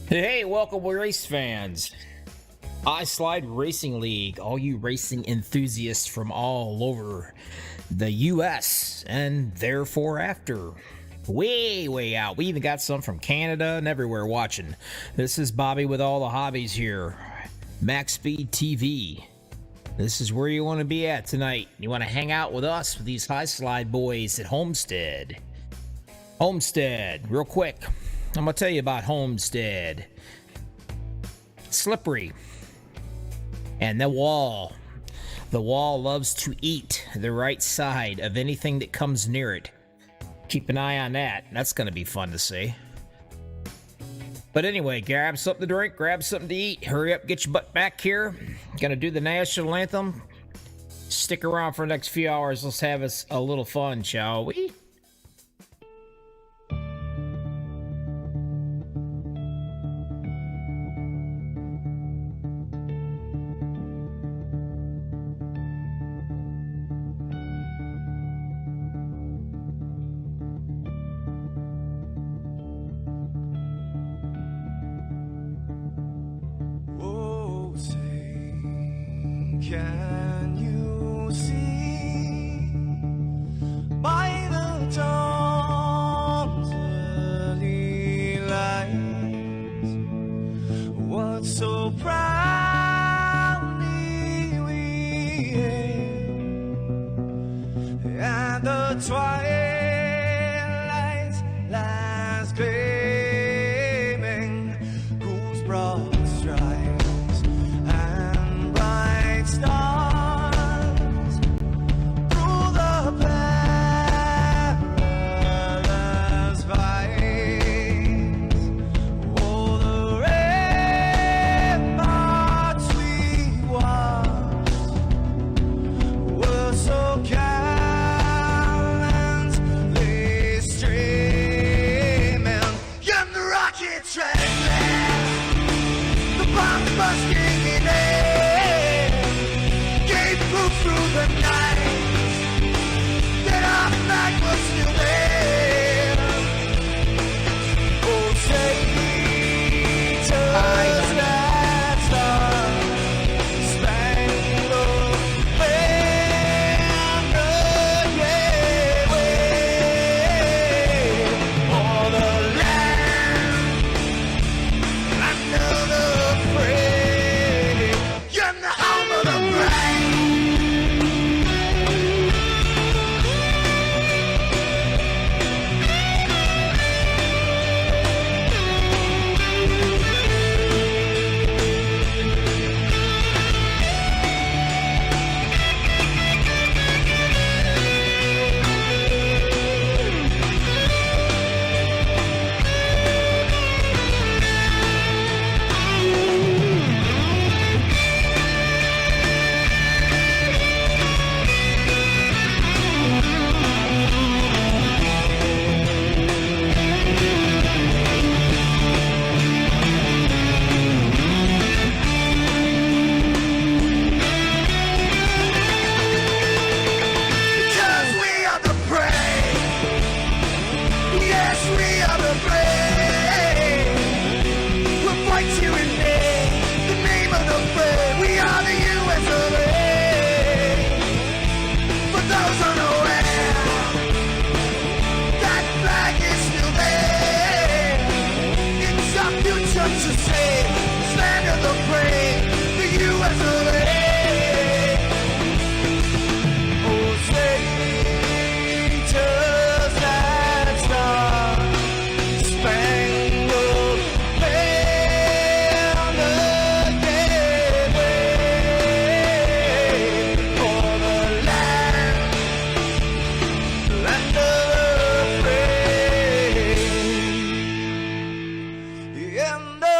Hey, welcome race fans. I Slide Racing League, all you racing enthusiasts from all over the US and therefore after. Way out. We even got some from Canada and everywhere watching. This is Bobby with all the hobbies here. MaxspeedTV. This is where you want to be at tonight. You want to hang out with us, with these high slide boys at Homestead. Homestead, real quick. I'm going to tell you about Homestead. Slippery. And the wall. The wall loves to eat the right side of anything that comes near it. Keep an eye on that. That's going to be fun to see. But anyway, grab something to drink, grab something to eat. Hurry up, get your butt back here. Going to do the national anthem. Stick around for the next few hours. Let's have us a little fun, shall we? Can you see by the dawn's early light what so proudly we hailed at the twilight's last gleaming, whose broad stripes and bright stars through the perilous fights, oh, the ramparts we watched were so gallantly streaming, and the rocket trackless, the bombs bursting in air, gave proof through the night that our flag was still there. Oh, say, does that star-spangled banner yet wave o'er the land under the fray, and the home of the brave? Because we are the brave. Yes, we are the brave. We'll fight you in name, the name of the brave. We are the US of A. For those unaware, that flag is still there. It's our future to save, this land of the brave, the US of A. Oh, say, does that star-spangled banner yet wave o'er the land of the free, and the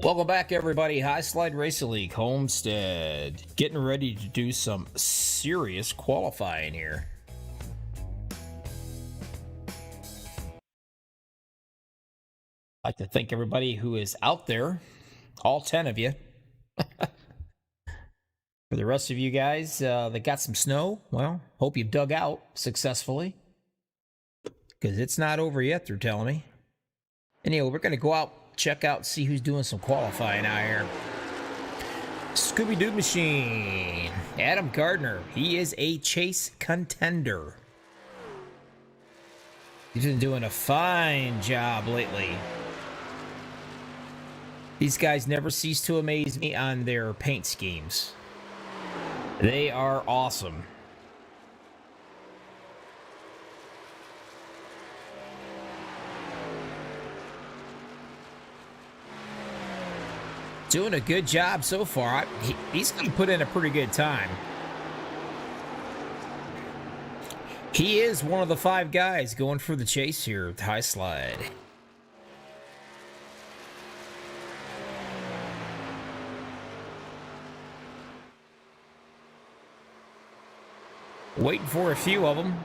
Welcome back, everybody. High Slide Racing League Homestead. Getting ready to do some serious qualifying here. I'd like to thank everybody who is out there, all 10 of you. For the rest of you guys that got some snow, well, hope you dug out successfully. Because it's not over yet, they're telling me. Anyway, we're going to go out, check out, see who's doing some qualifying out here. Scooby-Doo Machine. Adam Gardner. He is a chase contender. He's been doing a fine job lately. These guys never cease to amaze me on their paint schemes. They are awesome. Doing a good job so far. He's going to put in a pretty good time. He is one of the 5 guys going for the chase here at the High Slide. Waiting for a few of them.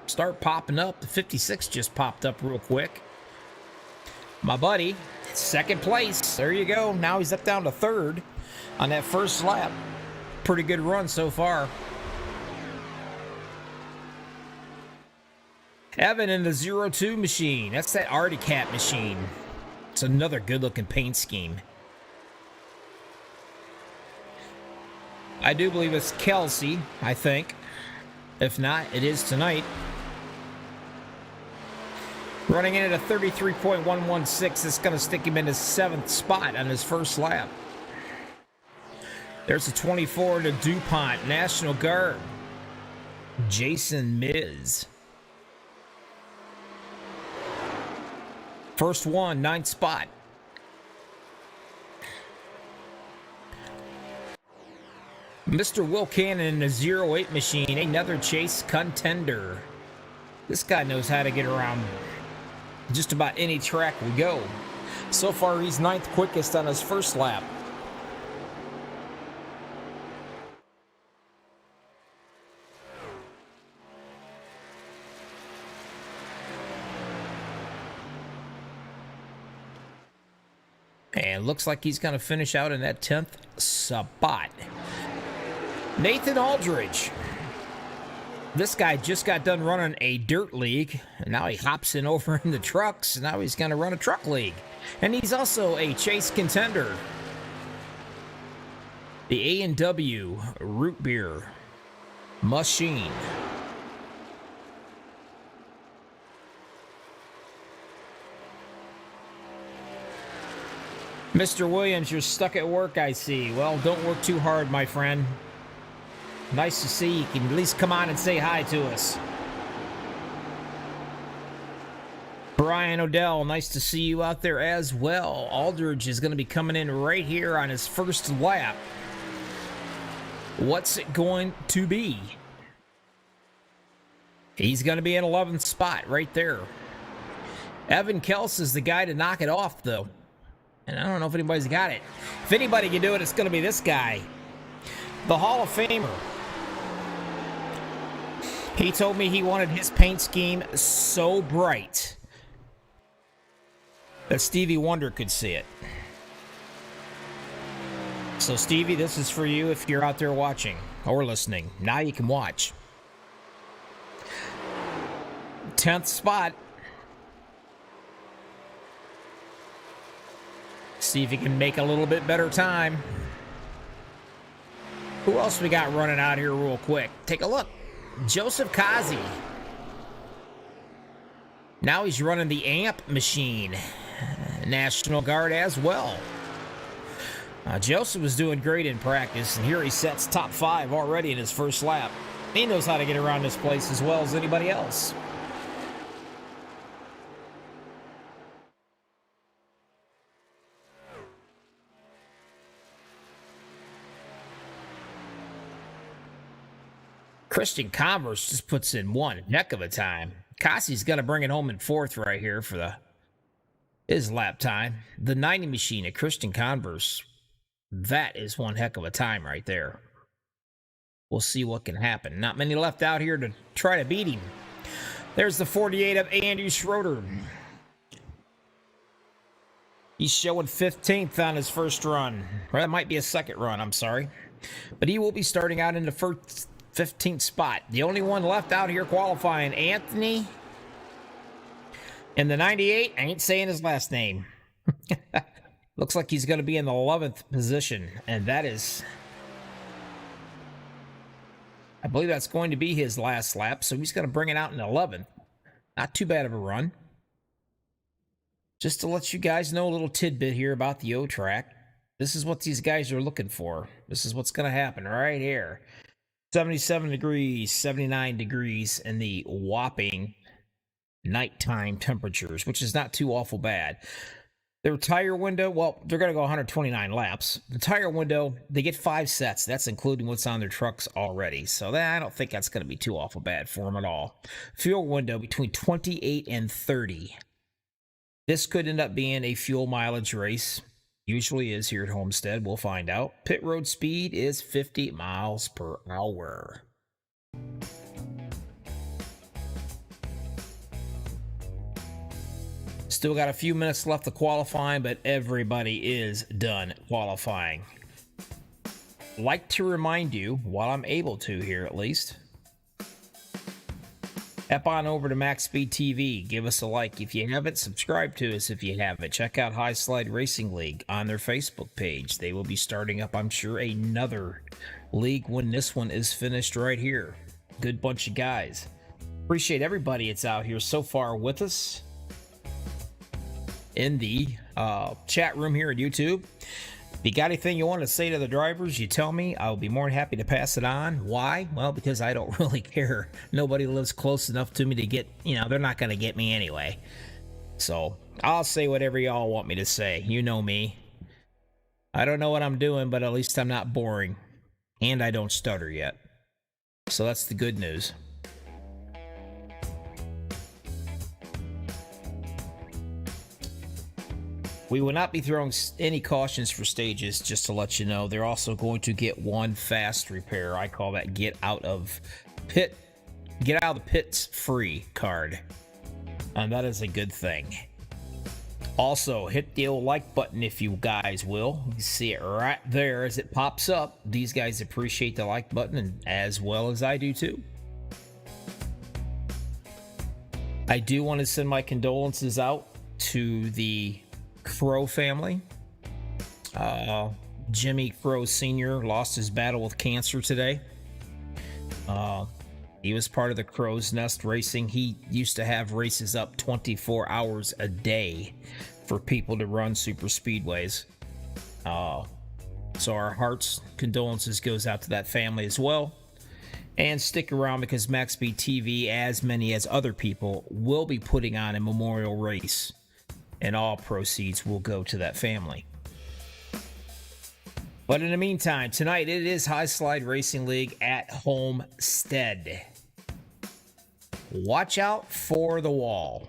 Start popping up. The 56 just popped up real quick. My buddy, second place. There you go. Now he's up down to 3rd on that first lap. Pretty good run so far. Evan in the 02 machine. That's that Artie Cat machine. It's another good-looking paint scheme. I do believe it's Kelsey, I think. If not, it is tonight. Running in at a 33.116. It's going to stick him in his 7th spot on his first lap. There's a 24 to DuPont National Guard. Jason Miz. First one, 9th spot. Mr. Will Cannon in a 08 machine, another chase contender. This guy knows how to get around just about any track we go. So far, he's 9th quickest on his first lap. And looks like he's going to finish out in that 10th spot. Nathan Aldridge. This guy just got done running a dirt league, and now he hops in over in the trucks, and now he's going to run a truck league. And he's also a chase contender. The A&W Root Beer Machine. Mr. Williams, you're stuck at work, I see. Well, don't work too hard, my friend. Nice to see you can at least come on and say hi to us. Brian Odell, nice to see you out there as well. Aldridge is going to be coming in right here on his first lap. What's it going to be? He's going to be in 11th spot right there. Evan Kels is the guy to knock it off, though. And I don't know if anybody's got it. If anybody can do it, it's going to be this guy. The Hall of Famer. He told me he wanted his paint scheme so bright that Stevie Wonder could see it. So, Stevie, this is for you if you're out there watching or listening. Now you can watch. 10th spot. See if he can make a little bit better time. Who else we got running out here real quick? Take a look. Joseph Kazi. Now he's running the AMP machine. National Guard as well. Joseph was doing great in practice, and here he sets top 5 already in his first lap. He knows how to get around this place as well as anybody else. Christian Converse just puts in one heck of a time. Cassie's going to bring it home in 4th right here for the Is lap time. The 90 machine at Christian Converse. That is one heck of a time right there. We'll see what can happen. Not many left out here to try to beat him. There's the 48 of Andy Schroeder. He's showing 15th on his first run. Or that might be a second run, I'm sorry. But he will be starting out in the first 15th spot. The only one left out here qualifying, Anthony. In the 98, I ain't saying his last name. Looks like he's going to be in the 11th position. And that is... I believe that's going to be his last lap, so he's going to bring it out in 11th. Not too bad of a run. Just to let you guys know a little tidbit here about the O-Track. This is what these guys are looking for. This is what's going to happen right here. 77 degrees, 79 degrees in the whopping nighttime temperatures, which is not too awful bad. Their tire window, well, they're going to go 129 laps. The tire window, they get 5 sets. That's including what's on their trucks already. So I don't think that's going to be too awful bad for them at all. Fuel window between 28 and 30. This could end up being a fuel mileage race. Usually is here at Homestead. We'll find out. Pit road speed is 50 miles per hour. Still got a few minutes left of qualifying, but everybody is done qualifying. Like to remind you, while I'm able to here at least, head on over to MaxspeedTV. Give us a like if you haven't. Subscribe to us if you haven't. Check out High Slide Racing League on their Facebook page. They will be starting up, I'm sure, another league when this one is finished right here. Good bunch of guys. Appreciate everybody that's out here so far with us in the chat room here at YouTube. If you got anything you want to say to the drivers, you tell me. I'll be more than happy to pass it on. Why? Well, because I don't really care. Nobody lives close enough to me to get, they're not going to get me anyway. So I'll say whatever y'all want me to say. You know me. I don't know what I'm doing, but at least I'm not boring. And I don't stutter yet. So that's the good news. We will not be throwing any cautions for stages, just to let you know. They're also going to get one fast repair. I call that get out of the pits free card. And that is a good thing. Also, hit the old like button if you guys will. You see it right there as it pops up. These guys appreciate the like button, and as well as I do too. I do want to send my condolences out to the Crow family. Jimmy Crow Sr. lost his battle with cancer today. He was part of the Crow's Nest Racing. He used to have races up 24 hours a day for people to run super speedways. So our hearts, condolences goes out to that family as well. And stick around because MaxspeedTV, as many as other people, will be putting on a memorial race. And all proceeds will go to that family. But in the meantime, tonight it is High Slide Racing League at Homestead. Watch out for the wall.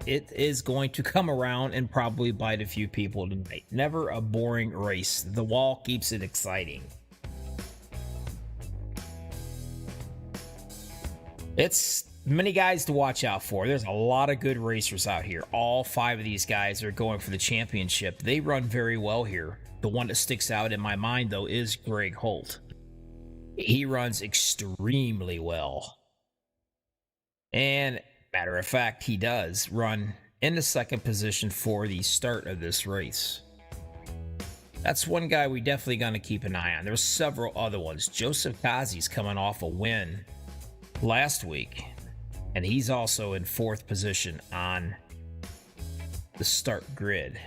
It is going to come around and probably bite a few people tonight. Never a boring race. The wall keeps it exciting. It's many guys to watch out for. There's a lot of good racers out here. All 5 of these guys are going for the championship. They run very well here. The one that sticks out in my mind, though, is Greg Holt. He runs extremely well. And, matter of fact, he does run in the second position for the start of this race. That's one guy we definitely going to keep an eye on. There's several other ones. Joseph Kazi's coming off a win last week. And he's also in 4th position on the start grid.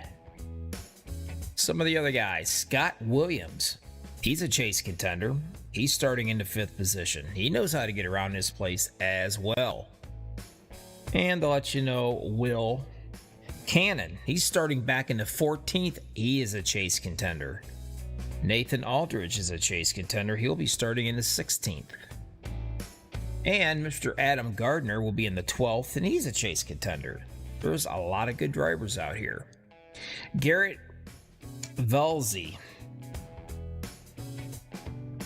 Some of the other guys. Scott Williams. He's a chase contender. He's starting in the 5th position. He knows how to get around this place as well. And to let you know, Will Cannon. He's starting back in the 14th. He is a chase contender. Nathan Aldridge is a chase contender. He'll be starting in the 16th. And Mr. Adam Gardner will be in the 12th, and he's a chase contender. There's a lot of good drivers out here. Garrett Velzy.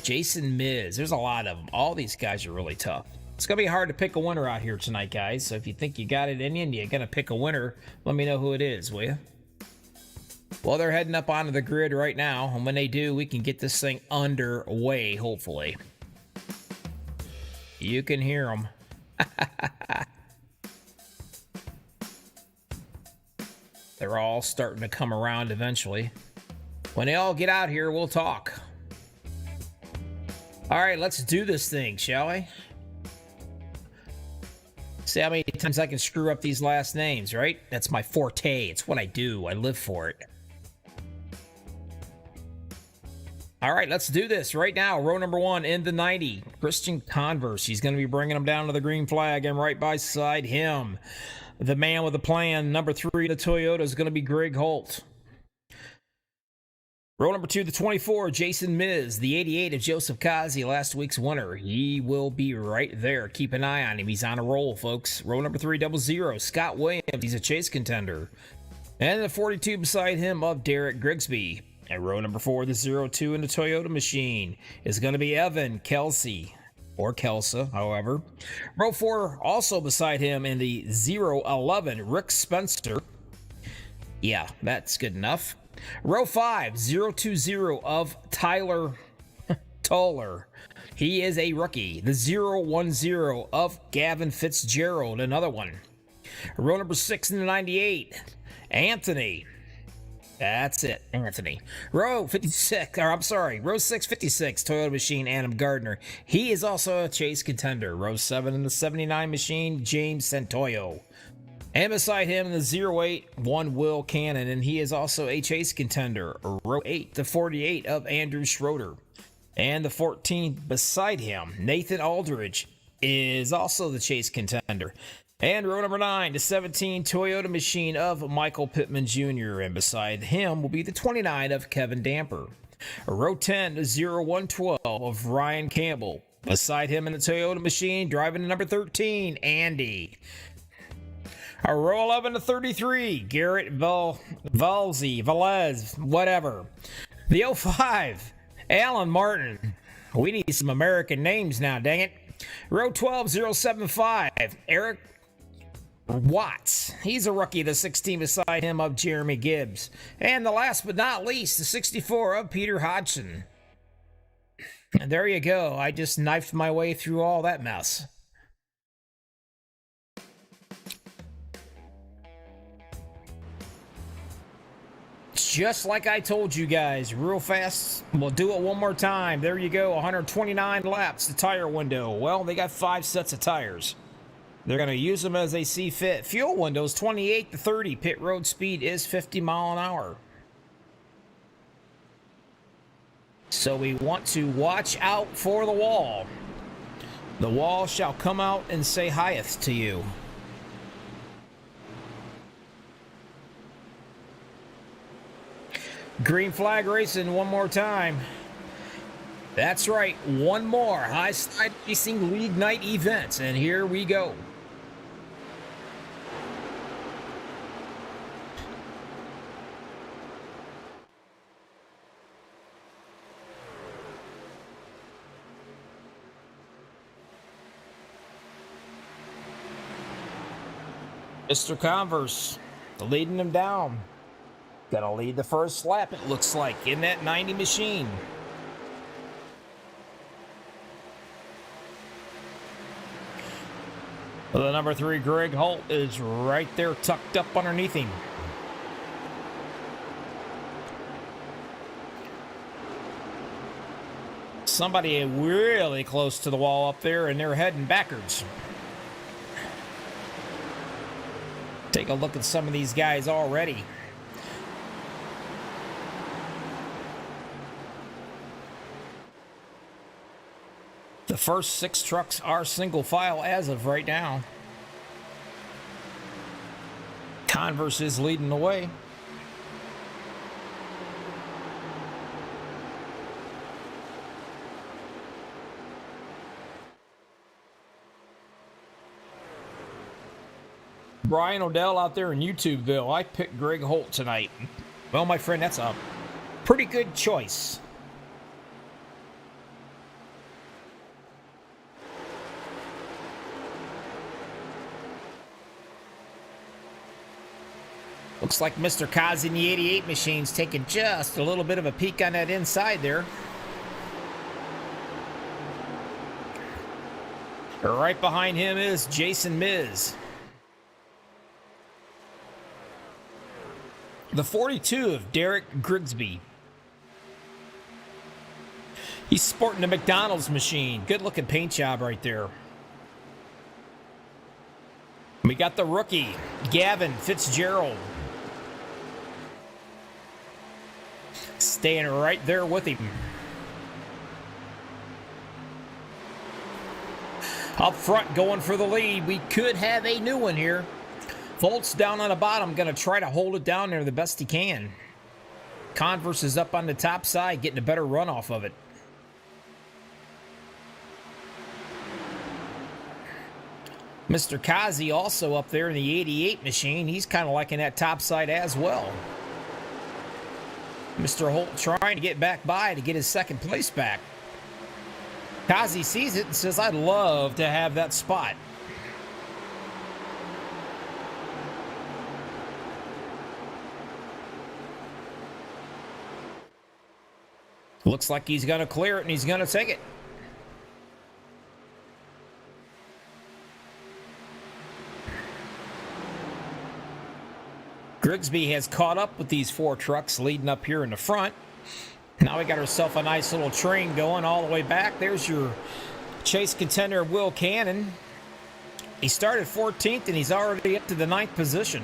Jason Miz. There's a lot of them. All these guys are really tough. It's going to be hard to pick a winner out here tonight, guys. So if you think you got it in you and you're going to pick a winner, let me know who it is, will you? Well, they're heading up onto the grid right now. And when they do, we can get this thing underway, hopefully. You can hear them. They're all starting to come around eventually. When they all get out here, we'll talk. All right, let's do this thing, shall we? See how many times I can screw up these last names, right? That's my forte. It's what I do. I live for it. All right, let's do this right now. Row number 1 in the 90. Christian Converse. He's going to be bringing them down to the green flag, and right beside him, the man with a plan, number 3, the Toyota, is going to be Greg Holt. Row number 2, the 24, Jason Miz. The 88 of Joseph Kazi, last week's winner. He will be right there. Keep an eye on him. He's on a roll, folks. Row number 3, 00, Scott Williams. He's a chase contender. And the 42 beside him of Derek Grigsby. And row number 4, the 02 in the Toyota machine, is going to be Evan Kelsey. Or Kelsa, however. Row 4, also beside him in the 011, Rick Spencer. Yeah, that's good enough. Row 5, 020 of Tyler Toller. He is a rookie. The 010 of Gavin Fitzgerald, another one. Row number 6 in the 98, Anthony. That's it, Anthony. Row 56, row 6, 56, Toyota machine, Adam Gardner. He is also a chase contender. Row 7 in the 79 machine, James Santoyo. And beside him in the 08, one Will Cannon, and he is also a chase contender. Row 8, the 48 of Andrew Schroeder. And the 14 beside him, Nathan Aldridge, is also the chase contender. And row number 9, the 17 Toyota machine of Michael Pittman Jr. And beside him will be the 29 of Kevin Damper. Row 10, the 0112 of Ryan Campbell. Beside him in the Toyota machine, driving to number 13, Andy. Row 11 to 33, Garrett Velez, whatever. The 05, Alan Martin. We need some American names now, dang it. Row 12, 075, Eric Watts. He's a rookie, the 16 beside him of Jeremy Gibbs. And the last but not least, the 64 of Peter Hodgson. And there you go. I just knifed my way through all that mess. Just like I told you guys, real fast. We'll do it one more time. There you go, 129 laps, the tire window. Well, they got 5 sets of tires. They're going to use them as they see fit. Fuel windows, 28 to 30. Pit road speed is 50 mile an hour. So we want to watch out for the wall. The wall shall come out and say hieth to you. Green flag racing one more time. That's right, one more high side racing league night event, and here we go. Mr. Converse leading them down. Gonna lead the first lap, it looks like, in that 90 machine. The number 3, Greg Holt, is right there tucked up underneath him. Somebody really close to the wall up there, and they're heading backwards. Take a look at some of these guys already. The first 6 trucks are single file as of right now. Converse is leading the way. Brian Odell out there in YouTubeville. I picked Greg Holt tonight. Well, my friend, that's a pretty good choice. Looks like Mr. Kazi in the 88 machine's taking just a little bit of a peek on that inside there. Right behind him is Jason Miz. The 42 of Derek Grigsby. He's sporting a McDonald's machine. Good looking paint job right there. We got the rookie, Gavin Fitzgerald. Staying right there with him. Up front going for the lead. We could have a new one here. Volt's down on the bottom, going to try to hold it down there the best he can. Converse is up on the top side, getting a better run off of it. Mr. Kazi also up there in the 88 machine. He's kind of liking that top side as well. Mr. Holt trying to get back by to get his second place back. Kazi sees it and says, I'd love to have that spot. Looks like he's going to clear it and he's going to take it. Grigsby has caught up with these four trucks leading up here in the front. Now we got ourselves a nice little train going all the way back. There's your chase contender, Will Cannon. He started 14th and he's already up to the 9th position.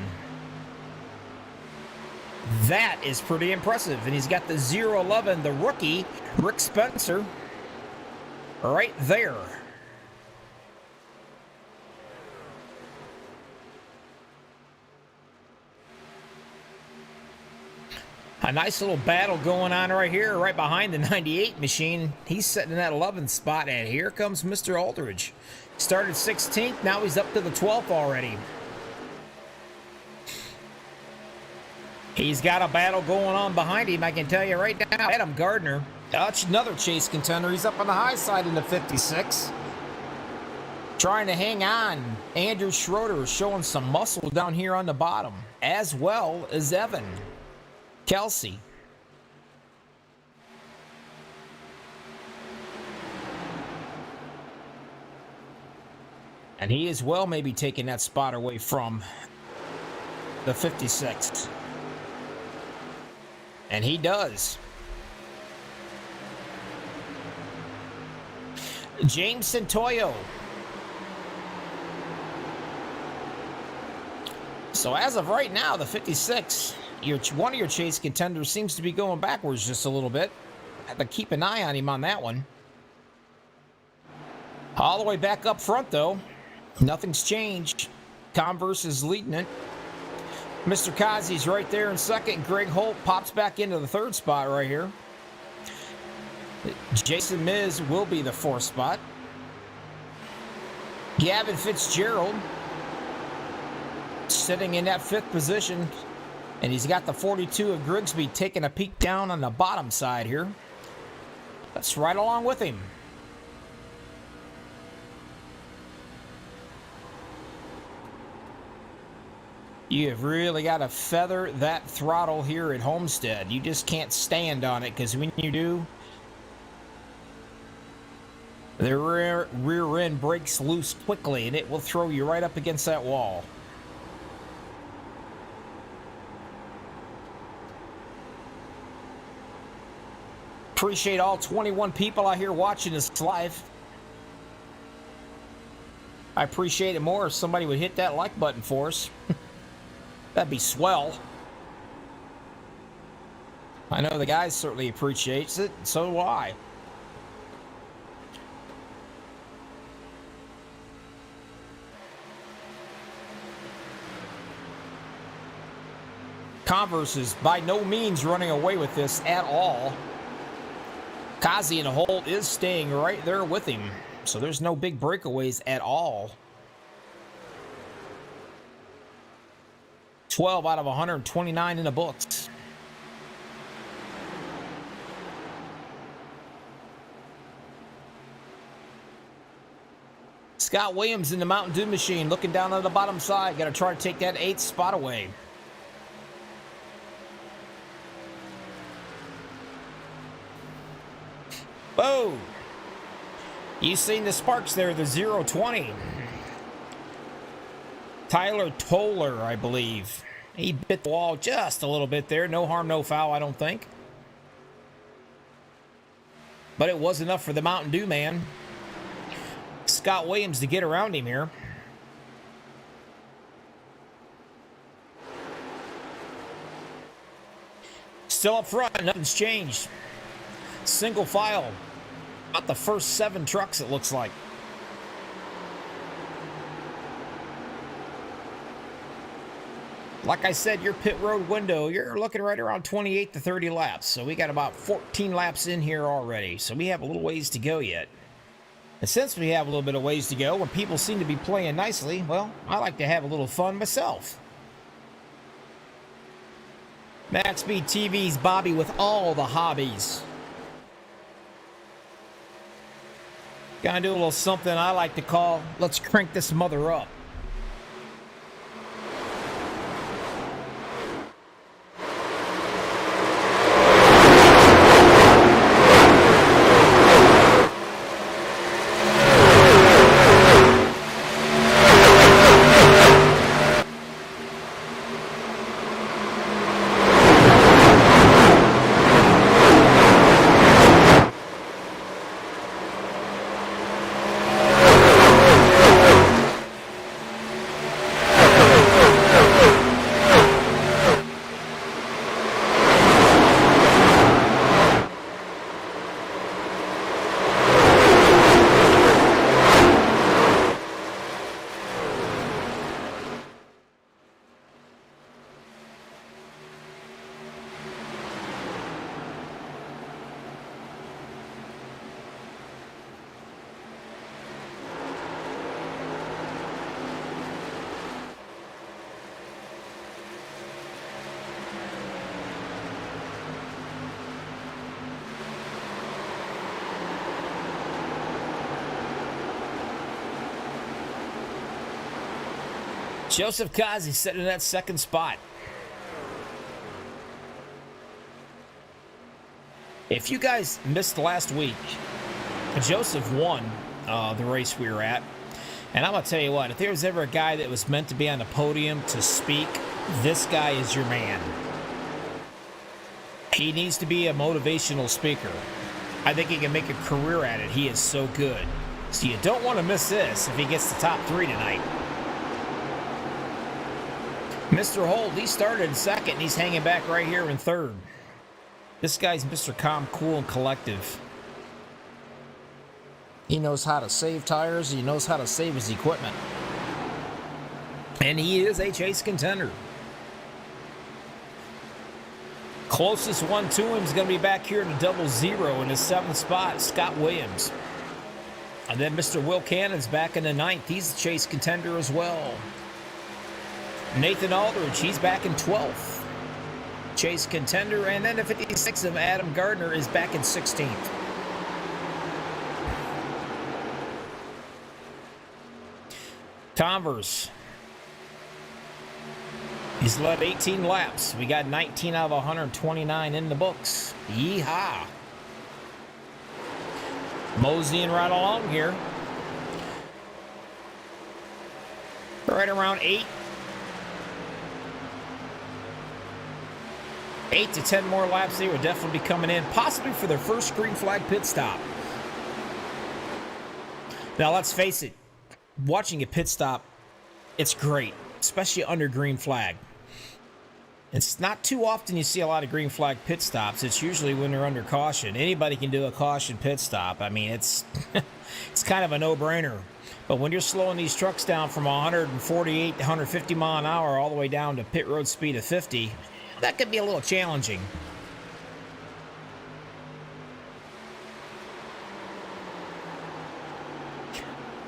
That is pretty impressive. And he's got the 011, the rookie, Rick Spencer, right there. A nice little battle going on right here, right behind the 98 machine. He's sitting in that 11th spot, and here comes Mr. Aldridge. Started 16th, now he's up to the 12th already. He's got a battle going on behind him, I can tell you right now. Adam Gardner, that's another chase contender. He's up on the high side in the 56. Trying to hang on. Andrew Schroeder showing some muscle down here on the bottom, as well as Evan Kelsey. And he as well may be taking that spot away from the 56. And he does. James Santoyo. So as of right now, the 56, one of your chase contenders seems to be going backwards just a little bit. Have to keep an eye on him on that one. All the way back up front, though, nothing's changed. Converse is leading it. Mr. Kazi's right there in second. Greg Holt pops back into the 3rd spot right here. Jason Miz will be the 4th spot. Gavin Fitzgerald sitting in that 5th position. And he's got the 42 of Grigsby taking a peek down on the bottom side here. That's right along with him. You have really got to feather that throttle here at Homestead. You just can't stand on it, because when you do, the rear end breaks loose quickly and it will throw you right up against that wall. Appreciate all 21 people out here watching this live. I appreciate it more if somebody would hit that like button for us. That'd be swell. I know the guys certainly appreciates it, and so do I. Converse is by no means running away with this at all. Kazi and Holt is staying right there with him, so there's no big breakaways at all. 12 out of 129 in the books. Scott Williams in the Mountain Dew machine, looking down on the bottom side. Got to try to take that 8th spot away. Whoa! You seen the sparks there, the 020. Tyler Toller, I believe. He bit the wall just a little bit there. No harm, no foul, I don't think. But it was enough for the Mountain Dew man. Scott Williams to get around him here. Still up front, nothing's changed. Single file. About the first 7 trucks, it looks like. Like I said, your pit road window, you're looking right around 28 to 30 laps. So we got about 14 laps in here already. So we have a little ways to go yet. And since we have a little bit of ways to go, when people seem to be playing nicely, well, I like to have a little fun myself. MaxspeedTV's Bobby with all the hobbies. Gonna do a little something I like to call, let's crank this mother up. Joseph Kazi sitting in that 2nd spot. If you guys missed last week, Joseph won the race we were at. And I'm going to tell you what, if there was ever a guy that was meant to be on the podium to speak, this guy is your man. He needs to be a motivational speaker. I think he can make a career at it. He is so good. So you don't want to miss this if he gets the top 3 tonight. Mr. Holt, he started in 2nd, and he's hanging back right here in 3rd. This guy's Mr. Calm, Cool, and Collective. He knows how to save tires. He knows how to save his equipment. And he is a chase contender. Closest one to him is going to be back here in the 00 in his 7th spot, Scott Williams. And then Mr. Will Cannon's back in the 9th. He's a chase contender as well. Nathan Aldridge, he's back in 12th. Chase contender. And then the 56 of Adam Gardner is back in 16th. Converse. He's led 18 laps. We got 19 out of 129 in the books. Yeehaw. Moseying right along here. Right around 8 to 10 more laps. They would definitely be coming in, possibly for their first green flag pit stop. Now, let's face it, watching a pit stop, it's great, especially under green flag. It's not too often you see a lot of green flag pit stops. It's usually when they're under caution. Anybody can do a caution pit stop. I mean, it's it's kind of a no-brainer. But when you're slowing these trucks down from 148 to 150 mile an hour all the way down to pit road speed of 50, that could be a little challenging.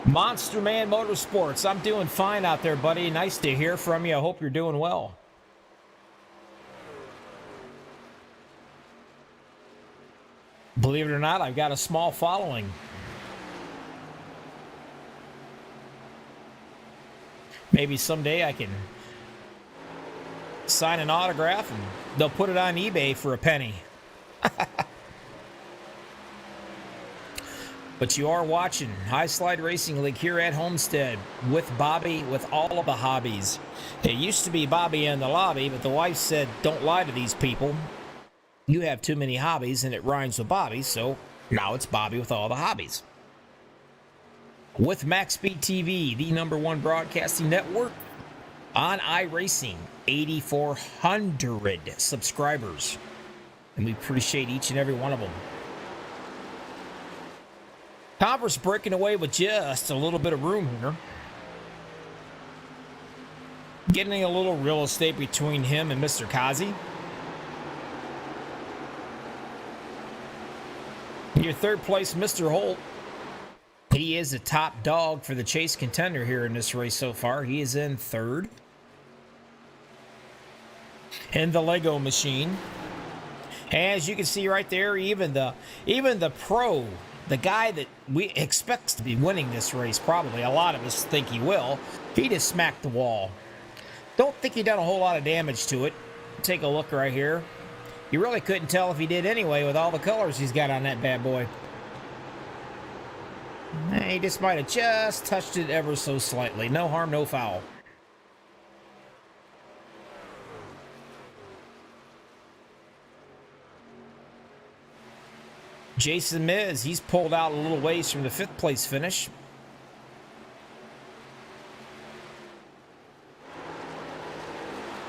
Monster Man Motorsports, I'm doing fine out there, buddy. Nice to hear from you. I hope you're doing well. Believe it or not, I've got a small following. Maybe someday I can sign an autograph and they'll put it on eBay for a penny. But you are watching High Slide Racing League here at Homestead with Bobby, with all of the hobbies. It used to be Bobby in the lobby, but the wife said, don't lie to these people. You have too many hobbies and it rhymes with Bobby, so now it's Bobby with all the hobbies. With MaxspeedTV, the #1 broadcasting network on iRacing, 8,400 subscribers. And we appreciate each and every one of them. Converse breaking away with just a little bit of room here. Getting a little real estate between him and Mr. Kazi. Your third place, Mr. Holt. He is the top dog for the chase contender here in this race so far. He is in third. In the Lego machine. As you can see right there, even the pro, the guy that we expects to be winning this race, probably a lot of us think he will, he just smacked the wall. Don't think he done a whole lot of damage to it. Take a look right here. You really couldn't tell if he did anyway with all the colors he's got on that bad boy. He just might have just touched it ever so slightly. No harm, no foul. Jason Miz, he's pulled out a little ways from the 5th place finish.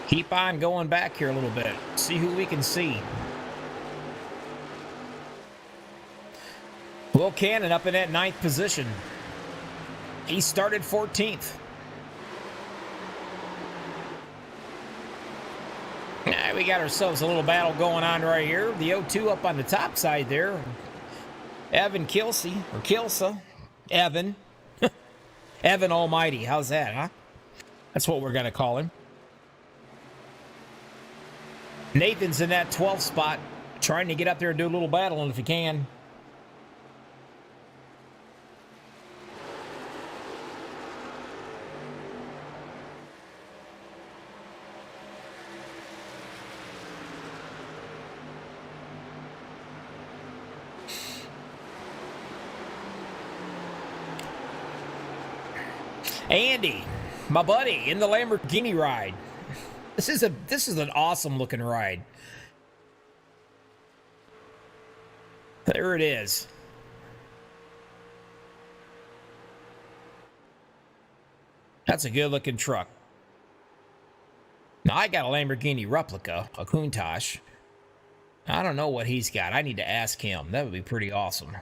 Keep on going back here a little bit. See who we can see. Will Cannon up in that 9th position. He started 14th. We got ourselves a little battle going on right here. The 0-2 up on the top side there. Evan Kilsey, or Kilsa. Evan. Evan Almighty. How's that, huh? That's what we're going to call him. Nathan's in that 12th spot, trying to get up there and do a little battling if he can. Andy, my buddy, in the Lamborghini ride. This is an awesome looking ride. There it is. That's a good looking truck. Now I got a Lamborghini replica, a Countach. I don't know what he's got. I need to ask him. That would be pretty awesome.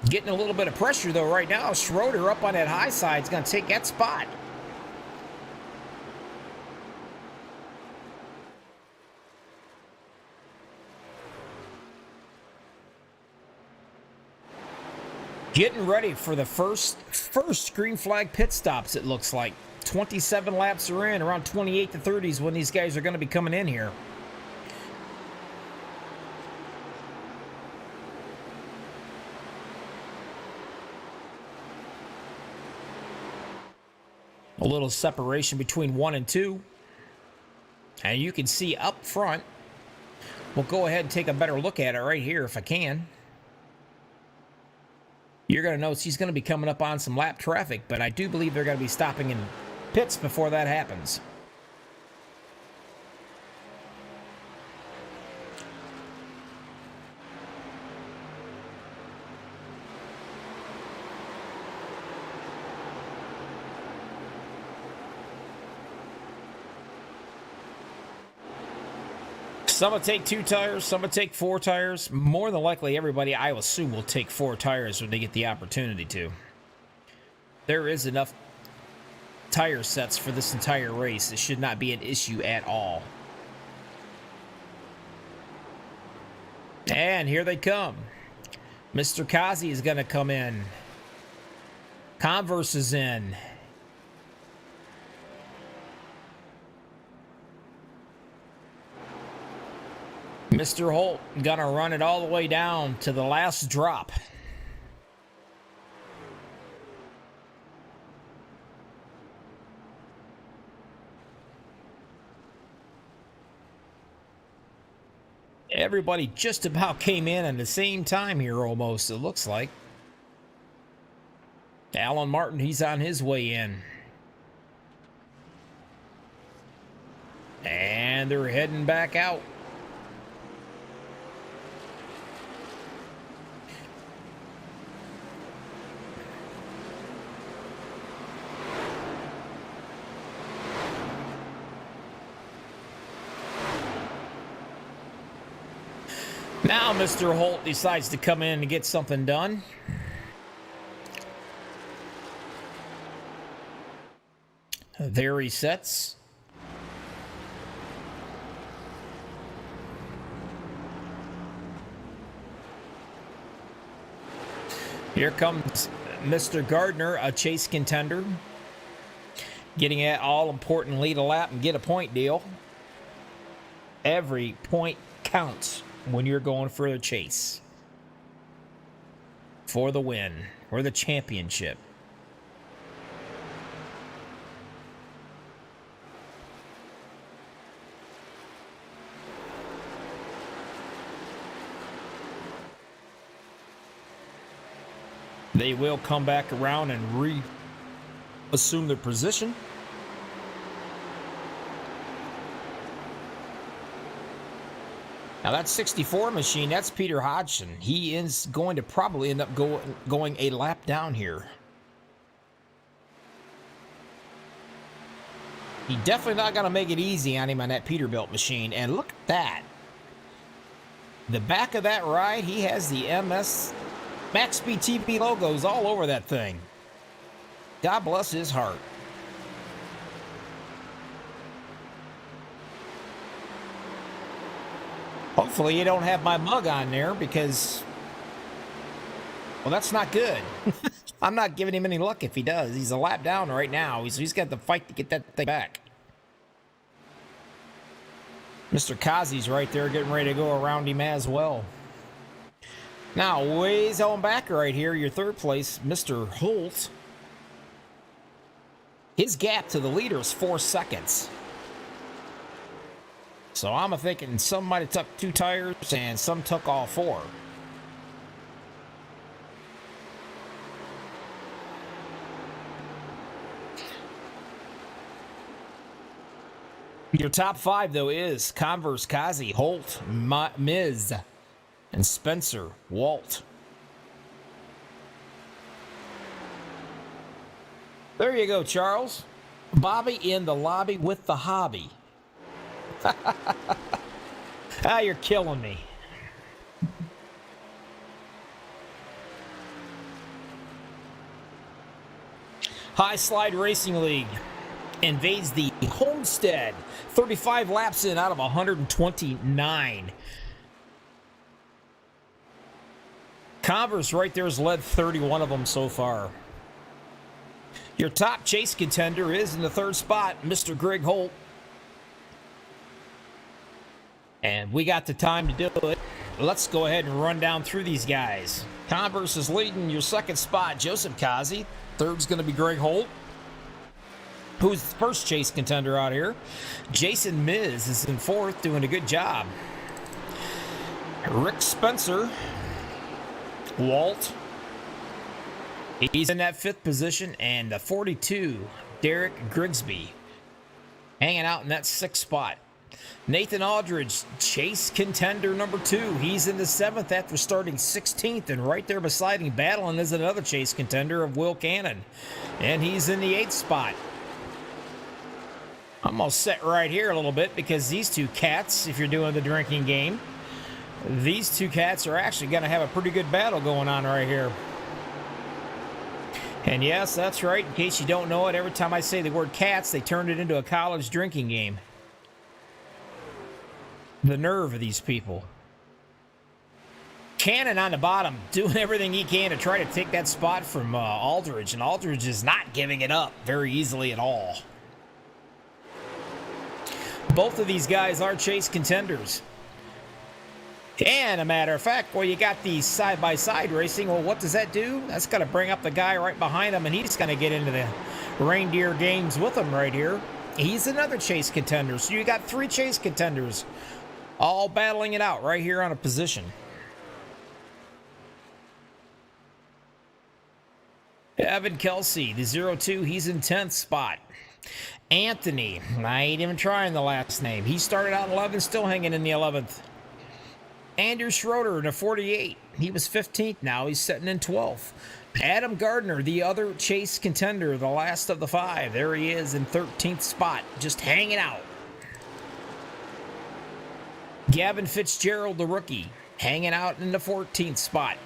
Getting a little bit of pressure, though, right now. Schroeder up on that high side is going to take that spot. Getting ready for the first green flag pit stops, it looks like. 27 laps are in, around 28 to 30s when these guys are going to be coming in here. A little separation between 1 and 2. And you can see up front. We'll go ahead and take a better look at it right here if I can. You're going to notice he's going to be coming up on some lap traffic, but I do believe they're going to be stopping in pits before that happens. Some will take 2 tires, some will take 4 tires. More than likely, everybody, I assume, will take 4 tires when they get the opportunity to. There is enough tire sets for this entire race. It should not be an issue at all. And here they come. Mr. Kazi is going to come in. Converse is in. Mr. Holt gonna run it all the way down to the last drop. Everybody just about came in at the same time here almost, it looks like. Alan Martin, he's on his way in. And they're heading back out. Now Mr. Holt decides to come in and get something done. There he sets. Here comes Mr. Gardner, a chase contender. Getting at all important lead a lap and get a point deal. Every point counts when you're going for the chase. For the win. For the championship. They will come back around and re-assume their position. Now that 64 machine, that's Peter Hodgson. He is going to probably end up going a lap down here. He definitely not going to make it easy on him on that Peterbilt machine. And look at that. The back of that ride, he has the MaxspeedTV logos all over that thing. God bless his heart. Hopefully you don't have my mug on there because, well, that's not good. I'm not giving him any luck if he does. He's a lap down right now. He's got to fight to get that thing back. Mr. Kazi's right there getting ready to go around him as well. Now, ways on back right here, your third place, Mr. Holt. His gap to the leader is 4 seconds. So I'm thinking some might have took 2 tires and some took all 4. Your top 5, though, is Converse, Kazi, Holt, Miz, and Spencer, Walt. There you go, Charles. Bobby in the lobby with the hobby. Ah, you're killing me. High Slide Racing League invades the Homestead. 35 laps in out of 129. Converse right there has led 31 of them so far. Your top chase contender is in the 3rd spot, Mr. Greg Holt. And we got the time to do it. Let's go ahead and run down through these guys. Converse is leading your 2nd spot, Joseph Kazi. 3rd's going to be Greg Holt, who's the 1st chase contender out here. Jason Miz is in 4th, doing a good job. Rick Spencer, Walt, he's in that 5th position, and the 42, Derek Grigsby, hanging out in that 6th spot. Nathan Aldridge, chase contender number 2. He's in the 7th after starting 16th, and right there beside him, battling is another chase contender of Will Cannon, and he's in the 8th spot. I'm going to sit right here a little bit because these 2 cats, if you're doing the drinking game, these 2 cats are actually going to have a pretty good battle going on right here. And yes, that's right. In case you don't know it, every time I say the word cats, they turn it into a college drinking game. The nerve of these people. Cannon on the bottom, doing everything he can to try to take that spot from Aldridge, and Aldridge is not giving it up very easily at all. Both of these guys are chase contenders. And a matter of fact, well, you got the side-by-side racing. Well, what does that do? That's going to bring up the guy right behind him, and he's going to get into the reindeer games with him right here. He's another chase contender. So you got 3 chase contenders all battling it out right here on a position. Evan Kelsey, the 02, he's in 10th spot. Anthony, I ain't even trying the last name. He started out 11th, still hanging in the 11th. Andrew Schroeder in a 48. He was 15th. Now he's sitting in 12th. Adam Gardner, the other chase contender, the last of the 5. There he is in 13th spot, just hanging out. Gavin Fitzgerald, the rookie, hanging out in the 14th spot.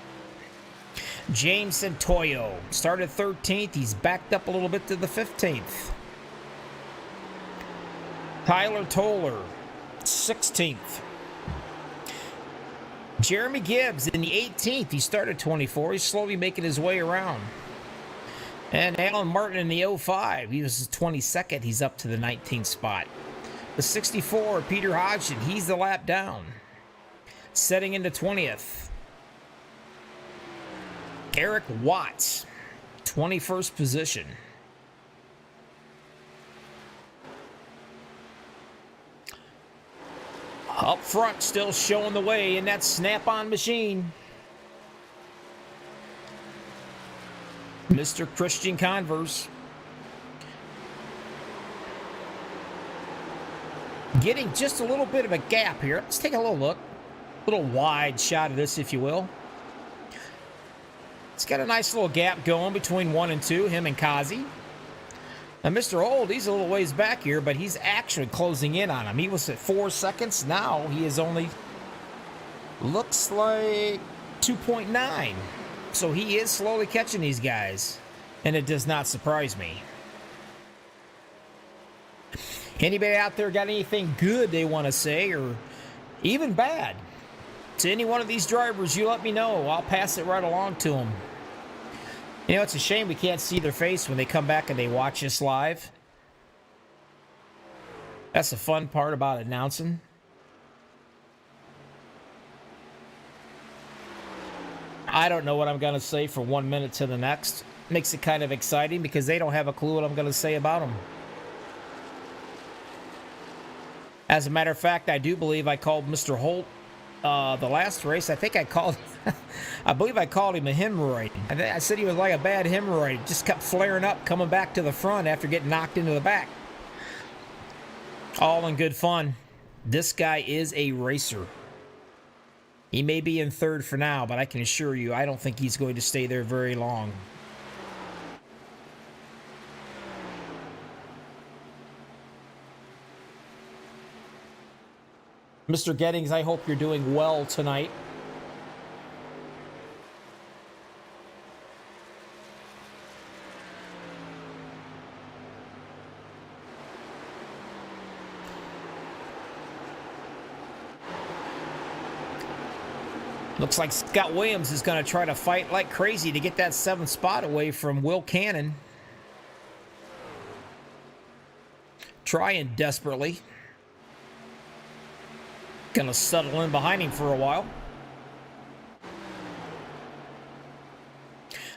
James Santoyo started 13th. He's backed up a little bit to the 15th. Tyler Toller, 16th. Jeremy Gibbs in the 18th. He started 24. He's slowly making his way around. And Alan Martin in the 05. He was 22nd. He's up to the 19th spot. The 64, Peter Hodgson. He's the lap down. Setting into 20th. Eric Watts, 21st position. Up front, still showing the way in that snap-on machine. Mr. Christian Converse. Getting just a little bit of a gap here. Let's take a little look. A little wide shot of this, if you will. It's got a nice little gap going between 1 and 2, him and Kazi. Now, Mr. Old, he's a little ways back here, but he's actually closing in on him. He was at 4 seconds. Now he is only, looks like 2.9. So he is slowly catching these guys, and it does not surprise me. Anybody out there got anything good they want to say, or even bad, to any one of these drivers, you let me know. I'll pass it right along to them. You know, it's a shame we can't see their face when they come back and they watch us live. That's the fun part about announcing. I don't know what I'm going to say from 1 minute to the next. Makes it kind of exciting because they don't have a clue what I'm going to say about them. As a matter of fact, I do believe I called Mr. Holt the last race. I think I believe I called him a hemorrhoid. I said he was like a bad hemorrhoid. Just kept flaring up, coming back to the front after getting knocked into the back. All in good fun. This guy is a racer. He may be in 3rd for now, but I can assure you, I don't think he's going to stay there very long. Mr. Gettings, I hope you're doing well tonight. Looks like Scott Williams is going to try to fight like crazy to get that 7th spot away from Will Cannon. Trying desperately. Going to settle in behind him for a while.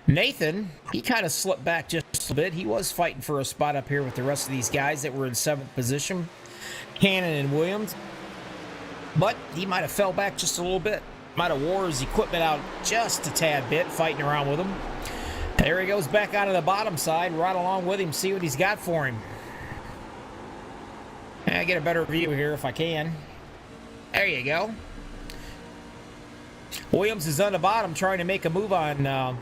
Nathan, he kind of slipped back just a bit. He was fighting for a spot up here with the rest of these guys that were in 7th position. Cannon and Williams. But he might have fell back just a little bit. Might have wore his equipment out just a tad bit, fighting around with him. There he goes back onto the bottom side, right along with him, see what he's got for him. I get a better view here if I can. There you go. Williams is on the bottom trying to make a move on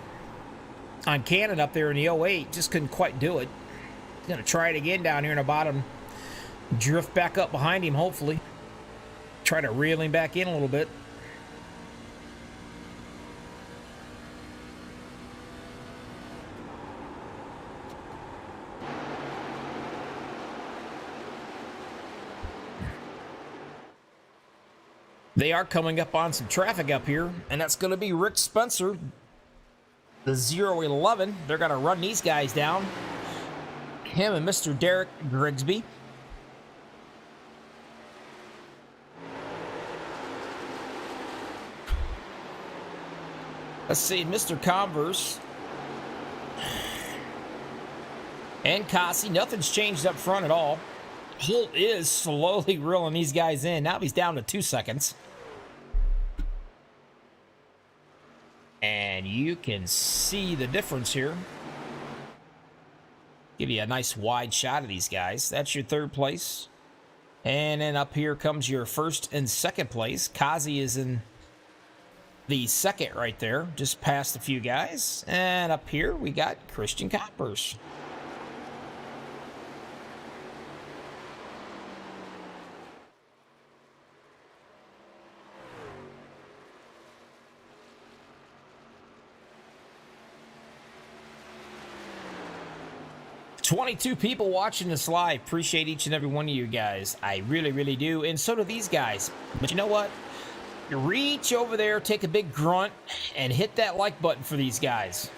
Cannon up there in the 08. Just couldn't quite do it. He's going to try it again down here in the bottom. Drift back up behind him, hopefully. Try to reel him back in a little bit. They are coming up on some traffic up here, and that's going to be Rick Spencer, the 011. They're going to run these guys down. Him and Mr. Derek Grigsby. Let's see, Mr. Converse and Kasi. Nothing's changed up front at all. Holt is slowly reeling these guys in. Now he's down to 2 seconds. And you can see the difference here. Give you a nice wide shot of these guys. That's your third place. And then up here comes your first and second place. Kazi is in the second right there, just past a few guys. And up here we got Christian Coppers. "22 people watching this live. Appreciate each and every one of you guys. I really, really do. And so do these guys. But you know what? Reach over there, take a big grunt, and hit that like button for these guys.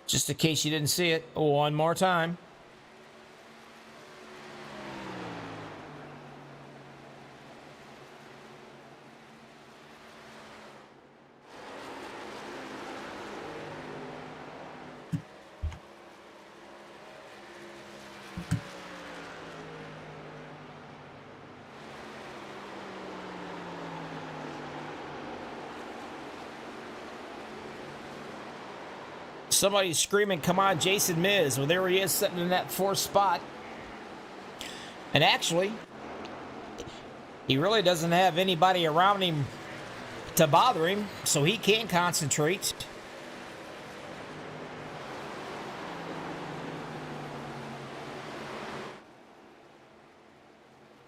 Just in case you didn't see it, one more time. Somebody's screaming, "Come on, Jason Miz." Well, there he is, sitting in that fourth spot. And actually, he really doesn't have anybody around him to bother him, so he can't concentrate.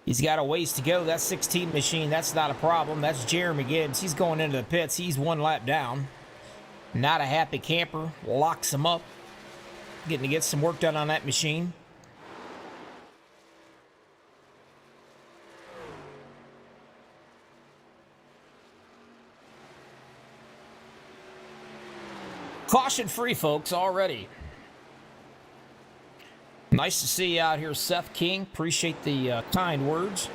He's got a ways to go. That 16 machine, that's not a problem. That's Jeremy Gibbs. He's going into the pits. He's one lap down. Not a happy camper. Locks him up. Getting to get some work done on that machine. Caution free, folks, already. Nice to see you out here, Seth King. Appreciate the kind words.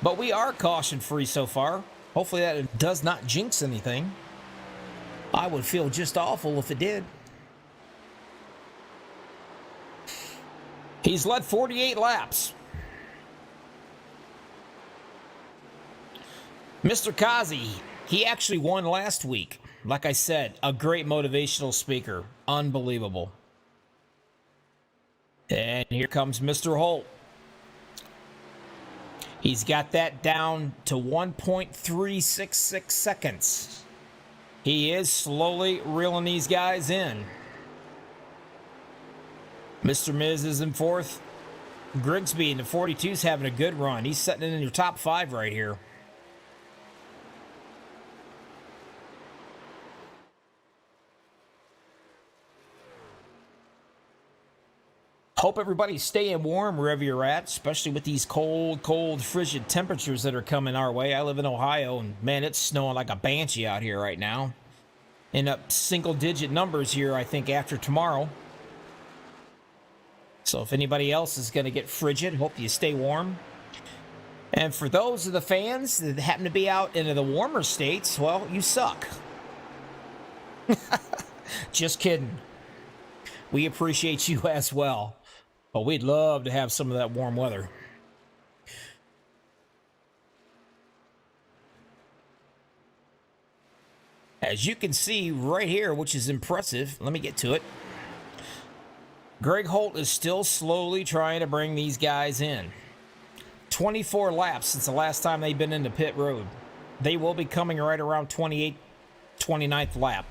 But we are caution free so far. Hopefully that does not jinx anything. I would feel just awful if it did. He's led 48 laps. Mr. Kazi, he actually won last week. Like I said, a great motivational speaker. Unbelievable. And here comes Mr. Holt. He's got that down to 1.366 seconds. He is slowly reeling these guys in. Mr. Miz is in fourth. Grigsby in the 42's having a good run. He's sitting in your top 5 right here. Hope everybody's staying warm wherever you're at, especially with these cold, frigid temperatures that are coming our way. I live in Ohio, and man, it's snowing like a banshee out here right now. In up single-digit numbers here, I think, after tomorrow. So if anybody else is going to get frigid, hope you stay warm. And for those of the fans that happen to be out into the warmer states, well, you suck. Just kidding. We appreciate you as well. But we'd love to have some of that warm weather. As you can see right here, which is impressive, let me get to it. Greg Holt is still slowly trying to bring these guys in. 24 laps since the last time they've been into pit road. They will be coming right around 29th lap.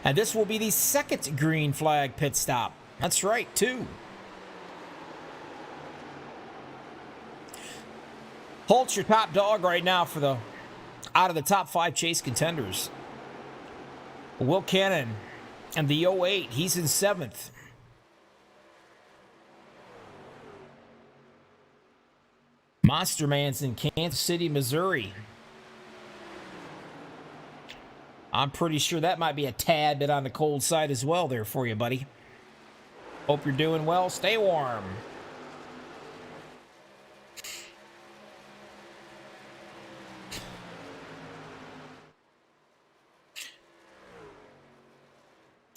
And this will be the second green flag pit stop. That's right, 2. Holt's your top dog right now for the out of the top 5 chase contenders. Will Cannon and the 08, he's in 7th. Monster Man's in Kansas City, Missouri. I'm pretty sure that might be a tad bit on the cold side as well there for you, buddy. Hope you're doing well. Stay warm.